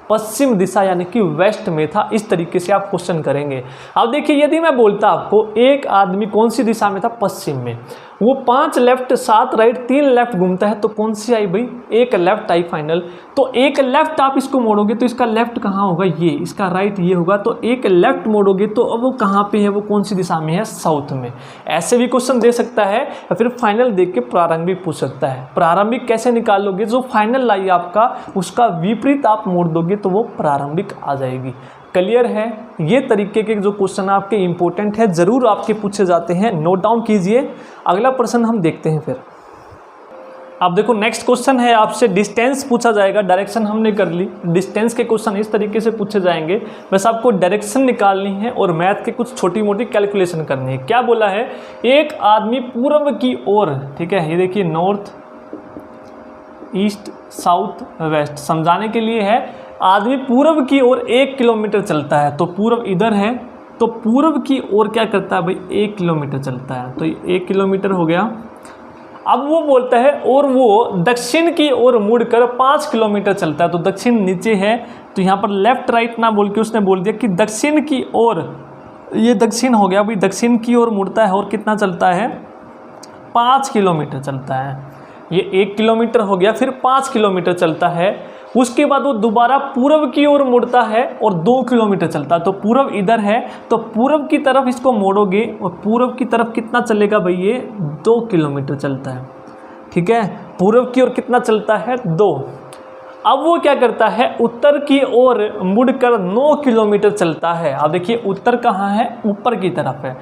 पश्चिम दिशा, यानी कि वेस्ट में था। इस तरीके से आप क्वेश्चन करेंगे। अब देखिए यदि मैं बोलता आपको एक आदमी कौन सी दिशा में था, पश्चिम में, वो 5 लेफ्ट 7 राइट 3 लेफ्ट घूमता है, तो कौन सी आई भाई, 1 लेफ्ट आई फाइनल। तो 1 लेफ्ट आप इसको मोड़ोगे तो इसका लेफ्ट कहाँ होगा, ये, इसका राइट ये होगा। तो 1 लेफ्ट मोड़ोगे तो अब वो कहाँ पे है, वो कौन सी दिशा में है, साउथ में। ऐसे भी क्वेश्चन दे सकता है या फिर फाइनल देख के प्रारंभिक पूछ सकता है। प्रारंभिक कैसे निकालोगे, जो फाइनल लाई आपका उसका विपरीत आप मोड़ दोगे तो वो प्रारंभिक आ जाएगी। क्लियर है, ये तरीके के जो क्वेश्चन आपके इंपॉर्टेंट है, ज़रूर आपके पूछे जाते हैं, नोट डाउन कीजिए। अगला प्रश्न हम देखते हैं। फिर अब देखो नेक्स्ट क्वेश्चन है, आपसे डिस्टेंस पूछा जाएगा। डायरेक्शन हमने कर ली, डिस्टेंस के क्वेश्चन इस तरीके से पूछे जाएंगे। बस आपको डायरेक्शन निकालनी है और मैथ के कुछ छोटी मोटी कैलकुलेशन करनी है। क्या बोला है, एक आदमी पूर्व की ओर, ठीक है, ये देखिए नॉर्थ ईस्ट साउथ वेस्ट, समझाने के लिए है। आदमी पूर्व की ओर 1 किलोमीटर चलता है, तो पूर्व इधर है, तो पूर्व की ओर क्या करता है भाई, 1 किलोमीटर चलता है, तो 1 किलोमीटर हो गया। अब वो बोलता है और वो दक्षिण की ओर मुड़कर 5 किलोमीटर चलता है, तो दक्षिण नीचे है, तो यहाँ पर लेफ्ट राइट ना बोल के उसने बोल दिया कि दक्षिण की ओर, ये दक्षिण हो गया भाई, दक्षिण की ओर मुड़ता है और कितना चलता है, 5 किलोमीटर चलता है। ये 1 किलोमीटर हो गया, फिर 5 किलोमीटर चलता है। उसके बाद वो दोबारा पूर्व की ओर मुड़ता है और 2 किलोमीटर चलता है, तो पूर्व इधर है, तो पूर्व की तरफ इसको मोड़ोगे और पूर्व की तरफ कितना चलेगा भाई, ये 2 किलोमीटर चलता है, ठीक है। पूर्व की ओर कितना चलता है, 2। अब वो क्या करता है, उत्तर की ओर मुड़कर 9 किलोमीटर चलता है। अब देखिए उत्तर कहाँ है, ऊपर की तरफ है,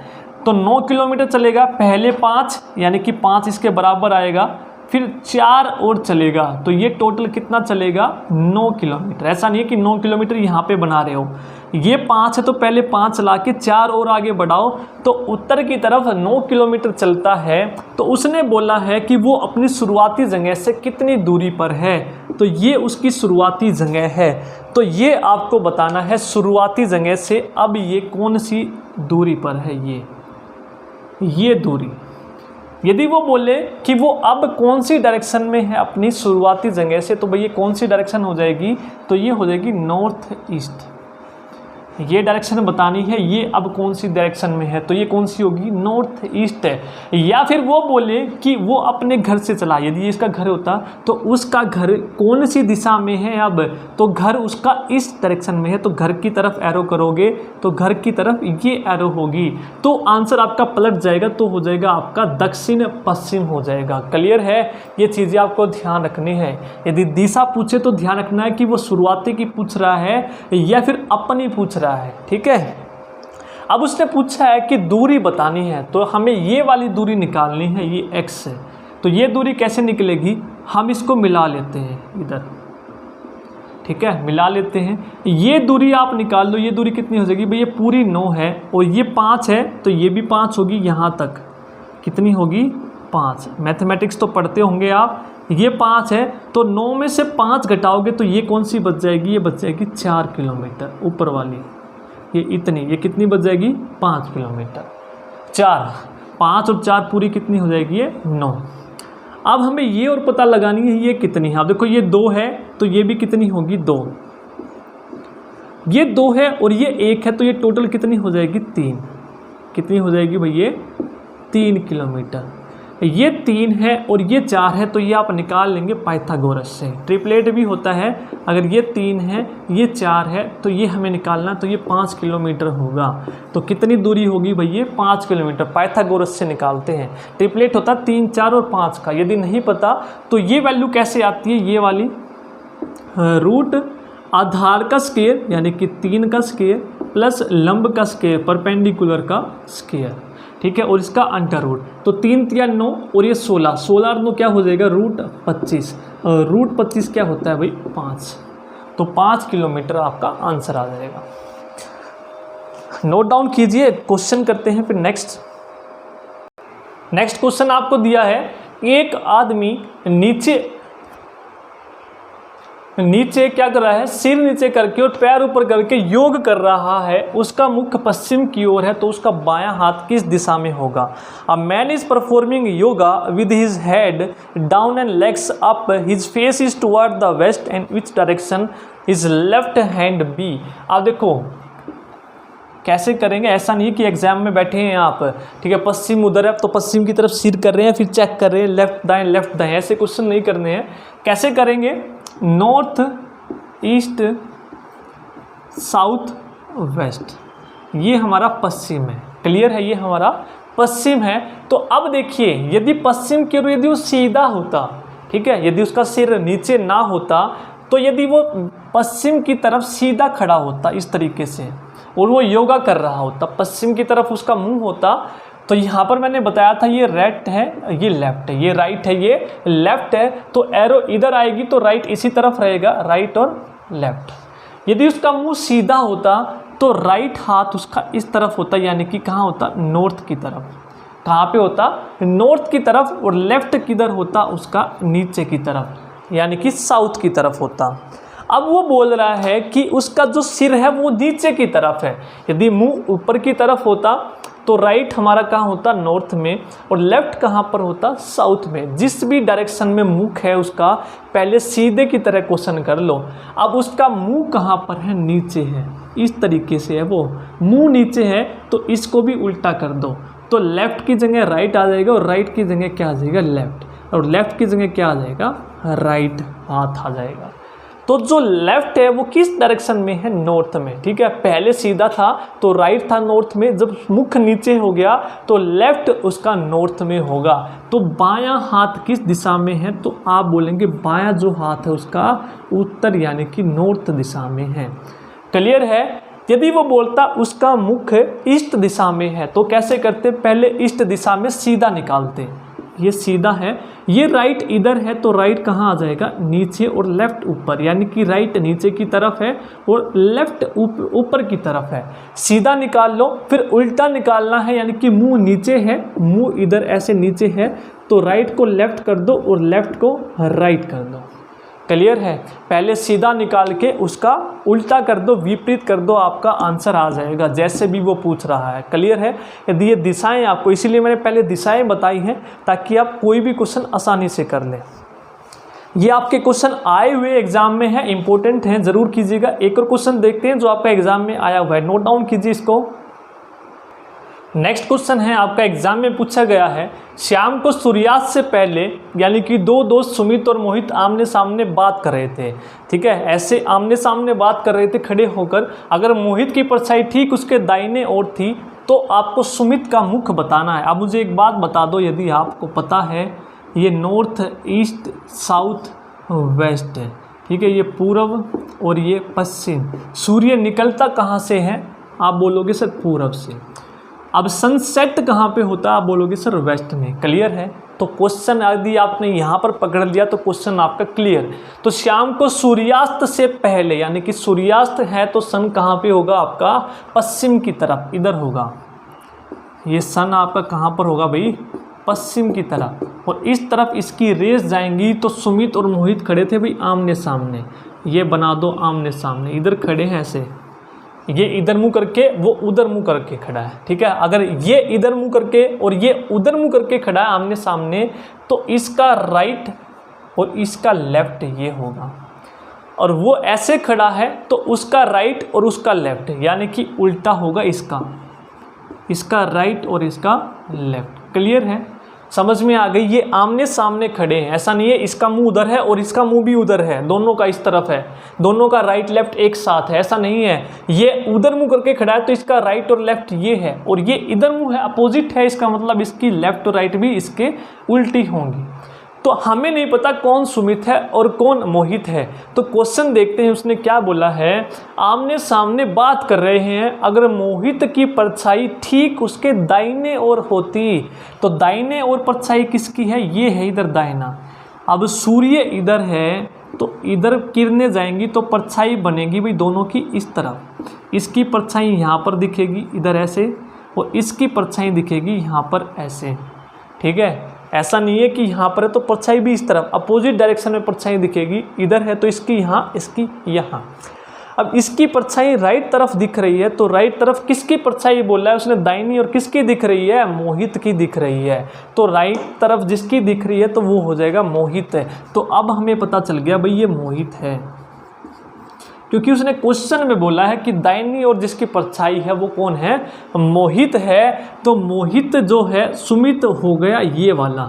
तो 9 किलोमीटर चलेगा। पहले 5 यानी कि 5 इसके बराबर आएगा, फिर 4 और चलेगा, तो ये टोटल कितना चलेगा, 9 किलोमीटर। ऐसा नहीं है कि 9 किलोमीटर यहाँ पे बना रहे हो, ये 5 है तो पहले 5 चला के 4 और आगे बढ़ाओ, तो उत्तर की तरफ 9 किलोमीटर चलता है। तो उसने बोला है कि वो अपनी शुरुआती जगह से कितनी दूरी पर है, तो ये उसकी शुरुआती जगह है। तो ये आपको बताना है शुरुआती जगह से अब ये कौन सी दूरी पर है, ये दूरी। यदि वो बोले कि वो अब कौन सी डायरेक्शन में है अपनी शुरुआती जगह से, तो भाई ये कौन सी डायरेक्शन हो जाएगी, तो ये हो जाएगी नॉर्थ ईस्ट। ये डायरेक्शन बतानी है, ये अब कौन सी डायरेक्शन में है, तो ये कौन सी होगी, नॉर्थ ईस्ट है। या फिर वो बोले कि वो अपने घर से चला, यदि इसका घर होता तो उसका घर कौन सी दिशा में है अब, तो घर उसका इस डायरेक्शन में है, तो घर की तरफ एरो करोगे तो घर की तरफ ये एरो होगी, तो आंसर आपका पलट जाएगा, तो हो जाएगा आपका दक्षिण पश्चिम हो जाएगा। क्लियर है, ये चीज़ें आपको ध्यान रखनी है। यदि दिशा पूछे तो ध्यान रखना है कि वो शुरुआती की पूछ रहा है या फिर अपनी पूछ रहा है, ठीक है। अब उसने पूछा है कि दूरी बतानी है, तो हमें ये वाली दूरी निकालनी है, ये x है, तो ये दूरी कैसे निकलेगी, हम इसको मिला लेते हैं इधर, ठीक है, मिला लेते हैं। ये दूरी आप निकाल लो, ये दूरी कितनी हो जाएगी भाई, ये पूरी 9 है और ये 5 है, तो ये भी 5 होगी, यहाँ तक कितनी होगी, 5। मैथमेटिक्स तो पढ़ते होंगे आप, ये 5 है, तो 9 में से 5 घटाओगे तो ये कौन सी बच जाएगी, ये बच जाएगी 4 किलोमीटर ऊपर वाली, ये इतनी, ये कितनी बच जाएगी, 5 किलोमीटर। 5 और 4 पूरी कितनी हो जाएगी, ये 9। अब हमें ये और पता लगानी है ये कितनी है। अब देखो ये 2 है, तो ये भी कितनी होगी, 2। ये 2 है और ये 1 है, तो ये टोटल कितनी हो जाएगी, 3। कितनी हो जाएगी भाई, ये 3 किलोमीटर। ये 3 है और ये 4 है, तो ये आप निकाल लेंगे पाइथागोरस से। ट्रिपलेट भी होता है, अगर ये 3 है ये 4 है तो ये हमें निकालना, तो ये 5 किलोमीटर होगा। तो कितनी दूरी होगी भाई, ये 5 किलोमीटर। पाइथागोरस से निकालते हैं, ट्रिपलेट होता 3, 4 और 5 का। यदि नहीं पता तो ये वैल्यू कैसे आती है, ये वाली रूट आधार का स्क्वायर यानी कि 3 का स्क्वायर प्लस लंब का स्क्वायर, परपेंडिकुलर का स्क्वायर, ठीक है, और इसका अंडर रूट। तो 3 3 9 और ये 16, 16 और 9 क्या हो जाएगा, रूट 25। रूट 25 क्या होता है भाई, 5। तो 5 किलोमीटर आपका आंसर आ जाएगा। नोट डाउन कीजिए, क्वेश्चन करते हैं फिर नेक्स्ट क्वेश्चन आपको दिया है, एक आदमी नीचे क्या कर रहा है, सिर नीचे करके और पैर ऊपर करके योग कर रहा है। उसका मुख पश्चिम की ओर है, तो उसका बायां हाथ किस दिशा में होगा। A man is performing yoga with his head down and legs up, his face is toward the west and which direction is left hand be. आप देखो कैसे करेंगे, ऐसा नहीं कि एग्जाम में बैठे हैं आप, ठीक है, पश्चिम उधर है तो पश्चिम की तरफ सिर कर रहे हैं, फिर चेक कर रहे हैं लेफ्ट दाएं, ऐसे क्वेश्चन नहीं करने हैं। कैसे करेंगे, नॉर्थ ईस्ट साउथ वेस्ट, ये हमारा पश्चिम है। क्लियर है, ये हमारा पश्चिम है। तो अब देखिए, यदि पश्चिम की ओर यदि वो सीधा होता, ठीक है, यदि उसका सिर नीचे ना होता, तो यदि वो पश्चिम की तरफ सीधा खड़ा होता इस तरीके से और वो योगा कर रहा होता, पश्चिम की तरफ उसका मुंह होता, तो यहाँ पर मैंने बताया था ये राइट है, ये लेफ्ट है, ये राइट है, ये लेफ्ट है, तो एरो इधर आएगी तो राइट इसी तरफ रहेगा, राइट और लेफ्ट। यदि उसका मुंह सीधा होता तो राइट हाथ उसका इस तरफ होता, यानी कि कहाँ होता, नॉर्थ की तरफ। कहाँ पे होता, नॉर्थ की तरफ, और लेफ्ट किधर होता उसका, नीचे की तरफ, यानी कि साउथ की तरफ होता। अब वो बोल रहा है कि उसका जो सिर है वो नीचे की तरफ है। यदि मुंह ऊपर की तरफ होता तो राइट हमारा कहाँ होता, नॉर्थ में, और लेफ्ट कहाँ पर होता, साउथ में। जिस भी डायरेक्शन में मुख है उसका पहले सीधे की तरह क्वेश्चन कर लो। अब उसका मुंह कहाँ पर है, नीचे है, इस तरीके से है, वो मुंह नीचे है, तो इसको भी उल्टा कर दो, तो लेफ्ट की जगह राइट आ जाएगा, और राइट की जगह क्या आ जाएगा, लेफ्ट, और लेफ्ट की जगह क्या आ जाएगा, राइट हाथ आ जाएगा। तो जो लेफ्ट है वो किस डायरेक्शन में है, नॉर्थ में। ठीक है, पहले सीधा था तो राइट था नॉर्थ में, जब मुख नीचे हो गया तो लेफ्ट उसका नॉर्थ में होगा। तो बायां हाथ किस दिशा में है, तो आप बोलेंगे बायां जो हाथ है उसका उत्तर यानी कि नॉर्थ दिशा में है। क्लियर है। यदि वो बोलता उसका मुख ईस्ट दिशा में है तो कैसे करते, पहले ईस्ट दिशा में सीधा निकालते, ये सीधा है, ये राइट इधर है तो राइट कहाँ आ जाएगा, नीचे, और लेफ्ट ऊपर, यानी कि राइट नीचे की तरफ है और लेफ्ट ऊपर की तरफ है। सीधा निकाल लो, फिर उल्टा निकालना है, यानी कि मुंह नीचे है, मुंह इधर ऐसे नीचे है, तो राइट को लेफ्ट कर दो और लेफ्ट को राइट कर दो। क्लियर है। पहले सीधा निकाल के उसका उल्टा कर दो, विपरीत कर दो, आपका आंसर आ जाएगा, जैसे भी वो पूछ रहा है। क्लियर है। यदि ये दिशाएं आपको, इसीलिए मैंने पहले दिशाएं बताई हैं ताकि आप कोई भी क्वेश्चन आसानी से कर लें। ये आपके क्वेश्चन आए हुए एग्जाम में है, इंपॉर्टेंट हैं, जरूर कीजिएगा। एक और क्वेश्चन देखते हैं जो आपका एग्जाम में आया हुआ है, नोट डाउन कीजिए इसको। नेक्स्ट क्वेश्चन है आपका एग्जाम में पूछा गया है, शाम को सूर्यास्त से पहले यानी कि दो दोस्त सुमित और मोहित आमने सामने बात कर रहे थे। ठीक है, ऐसे आमने सामने बात कर रहे थे खड़े होकर। अगर मोहित की परछाई ठीक उसके दाहिने ओर थी तो आपको सुमित का मुख बताना है। अब मुझे एक बात बता दो, यदि आपको पता है ये नॉर्थ, ईस्ट, साउथ, वेस्ट है, ठीक है, ये पूर्व और ये पश्चिम। सूर्य निकलता कहाँ से है, आप बोलोगे सर पूर्व से। अब सनसेट कहाँ पे होता है, आप बोलोगे सर वेस्ट में। क्लियर है। तो क्वेश्चन यदि आपने यहाँ पर पकड़ लिया तो क्वेश्चन आपका क्लियर। तो शाम को सूर्यास्त से पहले, यानी कि सूर्यास्त है तो सन कहाँ पे होगा आपका, पश्चिम की तरफ, इधर होगा। ये सन आपका कहाँ पर होगा भाई, पश्चिम की तरफ, और इस तरफ इसकी रेस जाएंगी। तो सुमित और मोहित खड़े थे भाई आमने सामने, ये बना दो आमने सामने, इधर खड़े हैं ऐसे, ये इधर मुंह करके वो उधर मुंह करके खड़ा है। ठीक है, अगर ये इधर मुंह करके और ये उधर मुंह करके खड़ा है आमने सामने, तो इसका राइट और इसका लेफ्ट ये होगा, और वो ऐसे खड़ा है तो उसका राइट और उसका लेफ्ट, यानी कि उल्टा होगा इसका राइट और इसका लेफ्ट। क्लियर है, समझ में आ गई। ये आमने सामने खड़े हैं, ऐसा नहीं है इसका मुंह उधर है और इसका मुंह भी उधर है, दोनों का इस तरफ है, दोनों का राइट लेफ्ट एक साथ है, ऐसा नहीं है। ये उधर मुंह करके खड़ा है तो इसका राइट और लेफ्ट ये है, और ये इधर मुंह है, अपोजिट है, इसका मतलब इसकी लेफ्ट और राइट भी इसके उल्टी होंगी। तो हमें नहीं पता कौन सुमित है और कौन मोहित है। तो क्वेश्चन देखते हैं उसने क्या बोला है। आमने सामने बात कर रहे हैं, अगर मोहित की परछाई ठीक उसके दाहिने ओर होती, तो दाहिने ओर परछाई किसकी है, ये है इधर दाहिना। अब सूर्य इधर है तो इधर किरणें जाएंगी तो परछाई बनेगी भाई दोनों की इस तरफ। इसकी परछाई यहाँ पर दिखेगी इधर ऐसे, और इसकी परछाई दिखेगी यहाँ पर ऐसे। ठीक है, ऐसा नहीं है कि यहाँ पर है तो परछाई भी इस तरफ, अपोजिट डायरेक्शन में परछाई दिखेगी। इधर है तो इसकी यहाँ, इसकी यहाँ। अब इसकी परछाई राइट तरफ दिख रही है, तो राइट तरफ किसकी परछाई बोल रहा है उसने, दाहिनी, और किसकी दिख रही है, मोहित की दिख रही है। तो राइट तरफ जिसकी दिख रही है तो वो हो जाएगा मोहित है। तो अब हमें पता चल गया भाई ये मोहित है, क्योंकि उसने क्वेश्चन में बोला है कि दाहिनी और जिसकी परछाई है वो कौन है, मोहित है। तो मोहित जो है सुमित हो गया ये वाला।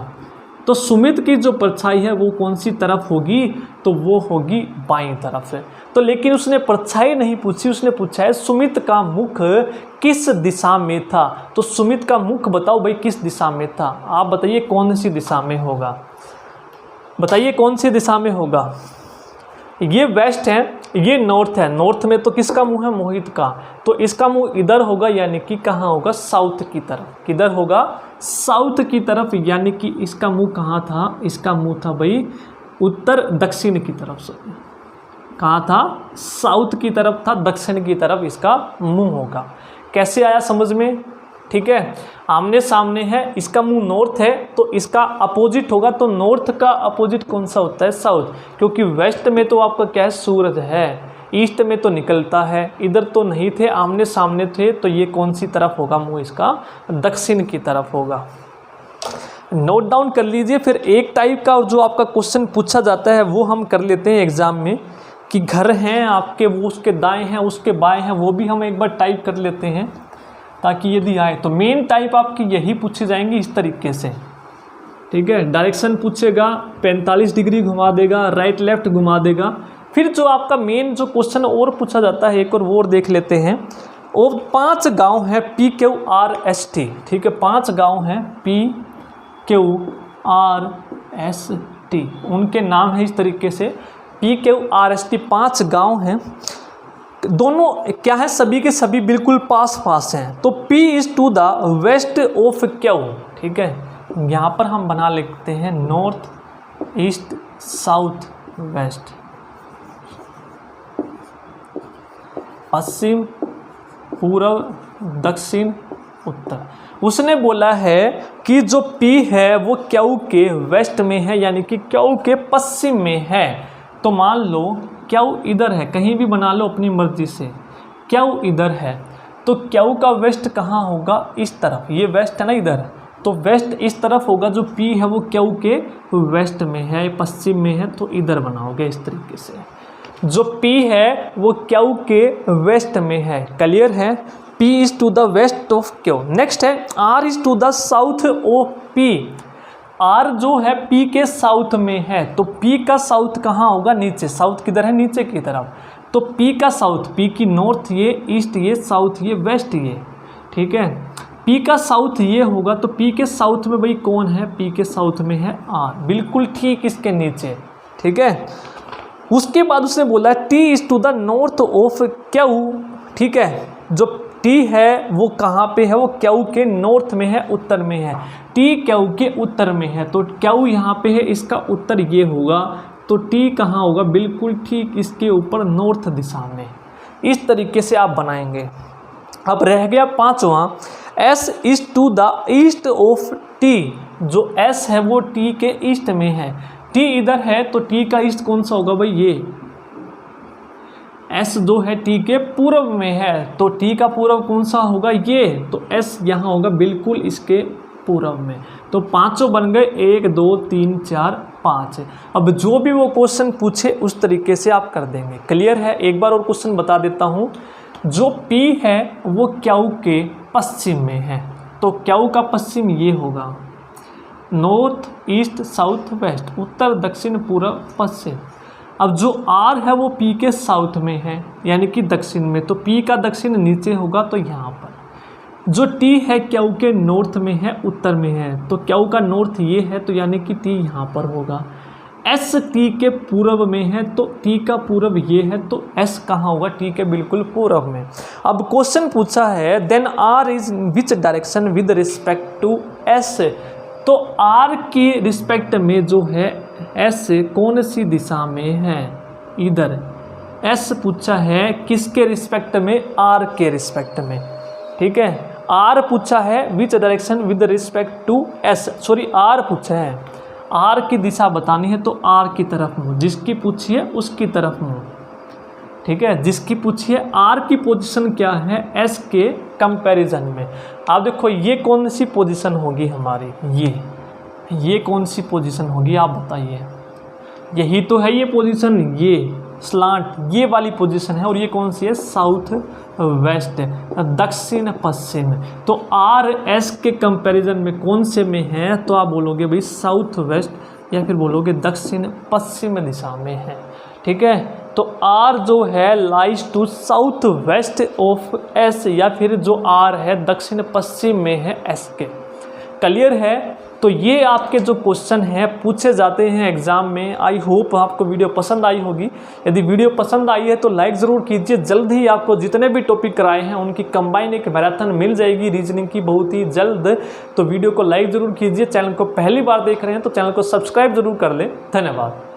तो सुमित की जो परछाई है वो कौन सी तरफ होगी, तो वो होगी बाईं तरफ से। तो लेकिन उसने परछाई नहीं पूछी, उसने पूछा है सुमित का मुख किस दिशा में था। तो सुमित का मुख बताओ भाई किस दिशा में था, आप बताइए कौन सी दिशा में होगा, बताइए कौन सी दिशा में होगा। ये वेस्ट है ये नॉर्थ है, नॉर्थ में तो किसका मुंह है, मोहित का, तो इसका मुंह इधर होगा यानी कि कहाँ होगा, साउथ की तरफ। किधर होगा, साउथ की तरफ, यानी कि इसका मुंह कहाँ था, इसका मुंह था भाई उत्तर दक्षिण की तरफ से। कहाँ था, साउथ की तरफ था, दक्षिण की तरफ इसका मुंह होगा। कैसे आया समझ में, ठीक है। आमने सामने है, इसका मुंह नॉर्थ है तो इसका अपोजिट होगा, तो नॉर्थ का अपोजिट कौन सा होता है, साउथ, क्योंकि वेस्ट में तो आपका क्या है, सूरज है, ईस्ट में तो निकलता है, इधर तो नहीं थे, आमने सामने थे, तो ये कौन सी तरफ होगा मुंह इसका, दक्षिण की तरफ होगा। नोट डाउन कर लीजिए। फिर एक टाइप का और जो आपका क्वेश्चन पूछा जाता है वो हम कर लेते हैं एग्जाम में, कि घर हैं आपके, वो उसके दाएं हैं, उसके बाएं हैं, वो भी हम एक बार टाइप कर लेते हैं ताकि यदि आए तो मेन टाइप आपकी यही पूछी जाएंगी इस तरीके से, ठीक है। डायरेक्शन पूछेगा, 45 डिग्री घुमा देगा, राइट लेफ्ट घुमा देगा। फिर जो आपका मेन जो क्वेश्चन और पूछा जाता है एक और वो देख लेते हैं। वो 5 गांव हैं PQRST, ठीक है, 5 गांव हैं PQRST, उनके नाम है इस तरीके से, PQRST 5 गांव हैं, दोनों क्या है, सभी के सभी बिल्कुल पास पास हैं। तो P is to the west of Q, ठीक है, यहाँ पर हम बना लेते हैं नॉर्थ ईस्ट साउथ वेस्ट, पश्चिम पूर्व दक्षिण उत्तर। उसने बोला है कि जो P है वो Q के वेस्ट में है, यानी कि Q के पश्चिम में है। तो मान लो Q इधर है, कहीं भी बना लो अपनी मर्जी से, Q इधर है तो Q का वेस्ट कहाँ होगा, इस तरफ, ये वेस्ट है ना इधर, तो वेस्ट इस तरफ होगा। जो P है वो Q के वेस्ट में है, पश्चिम में है, तो इधर बनाओगे इस तरीके से। जो P है वो Q के वेस्ट में है, क्लियर है। P is to the west of Q। Next है R is to the south of P। R जो है P के साउथ में है, तो P का साउथ कहाँ होगा, नीचे, साउथ किधर है, नीचे की तरफ, तो P का साउथ, P की नॉर्थ ये, ईस्ट ये, साउथ ये, वेस्ट ये, ठीक है। P का साउथ ये होगा, तो P के साउथ में भाई कौन है, P के साउथ में है R, बिल्कुल ठीक इसके नीचे, ठीक है। उसके बाद उसने बोला T is to the north of Q, ठीक है। जो T है वो कहाँ पे है, वो Q के नॉर्थ में है, उत्तर में है। T Q के उत्तर में है, तो Q यहाँ पे है, इसका उत्तर ये होगा, तो T कहाँ होगा, बिल्कुल ठीक इसके ऊपर नॉर्थ दिशा में। इस तरीके से आप बनाएंगे। अब रह गया 5वां, S is to the east of T। जो S है वो T के ईस्ट में है, T इधर है तो T का ईस्ट कौन सा होगा भाई, ये S जो है T के पूर्व में है, तो T का पूर्व कौन सा होगा, ये, तो S यहाँ होगा बिल्कुल इसके पूर्व में। तो 5 बन गए, 1 2 3 4 5। अब जो भी वो क्वेश्चन पूछे उस तरीके से आप कर देंगे, क्लियर है। एक बार और क्वेश्चन बता देता हूँ। जो P है वो Q के पश्चिम में है, तो Q का पश्चिम ये होगा, नॉर्थ ईस्ट साउथ वेस्ट, उत्तर दक्षिण पूर्व पश्चिम। अब जो R है वो P के साउथ में है, यानी कि दक्षिण में, तो P का दक्षिण नीचे होगा, तो यहाँ पर। जो T है Q के नॉर्थ में है, उत्तर में है, तो Q का नॉर्थ ये है, तो यानी कि T यहाँ पर होगा। S T के पूर्व में है, तो T का पूर्व ये है, तो S कहाँ होगा, T के बिल्कुल पूर्व में। अब क्वेश्चन पूछा है then R is which direction with respect to S। तो R की रिस्पेक्ट में जो है S कौन सी दिशा में है, इधर। S पूछा है किसके रिस्पेक्ट में, R के रिस्पेक्ट में, ठीक है। R पूछा है which direction with respect to S, sorry R पूछा है, R की दिशा बतानी है, तो R की तरफ मुँह, जिसकी पूछिए उसकी तरफ मुँह, ठीक है। जिसकी पूछिए R की पोजीशन क्या है S के कंपैरिजन में। आप देखो ये कौन सी पोजीशन होगी हमारी, ये कौन सी पोजीशन होगी आप बताइए। यही तो है ये पोजीशन, ये स्लांट, ये वाली पोजीशन है, और ये कौन सी है, साउथ वेस्ट, दक्षिण पश्चिम। तो R S के कंपैरिजन में कौन से में है, तो आप बोलोगे भाई साउथ वेस्ट, या फिर बोलोगे दक्षिण पश्चिम दिशा में है, ठीक है। तो R जो है lies to south west of S, या फिर जो R है दक्षिण पश्चिम में है S के, क्लियर है। तो ये आपके जो क्वेश्चन हैं पूछे जाते हैं एग्जाम में। आई होप आपको वीडियो पसंद आई होगी। यदि वीडियो पसंद आई है तो लाइक ज़रूर कीजिए। जल्द ही आपको जितने भी टॉपिक कराए हैं उनकी कंबाइन एक मैराथन मिल जाएगी रीजनिंग की बहुत ही जल्द। तो वीडियो को लाइक ज़रूर कीजिए। चैनल को पहली बार देख रहे हैं तो चैनल को सब्सक्राइब जरूर कर लें। धन्यवाद।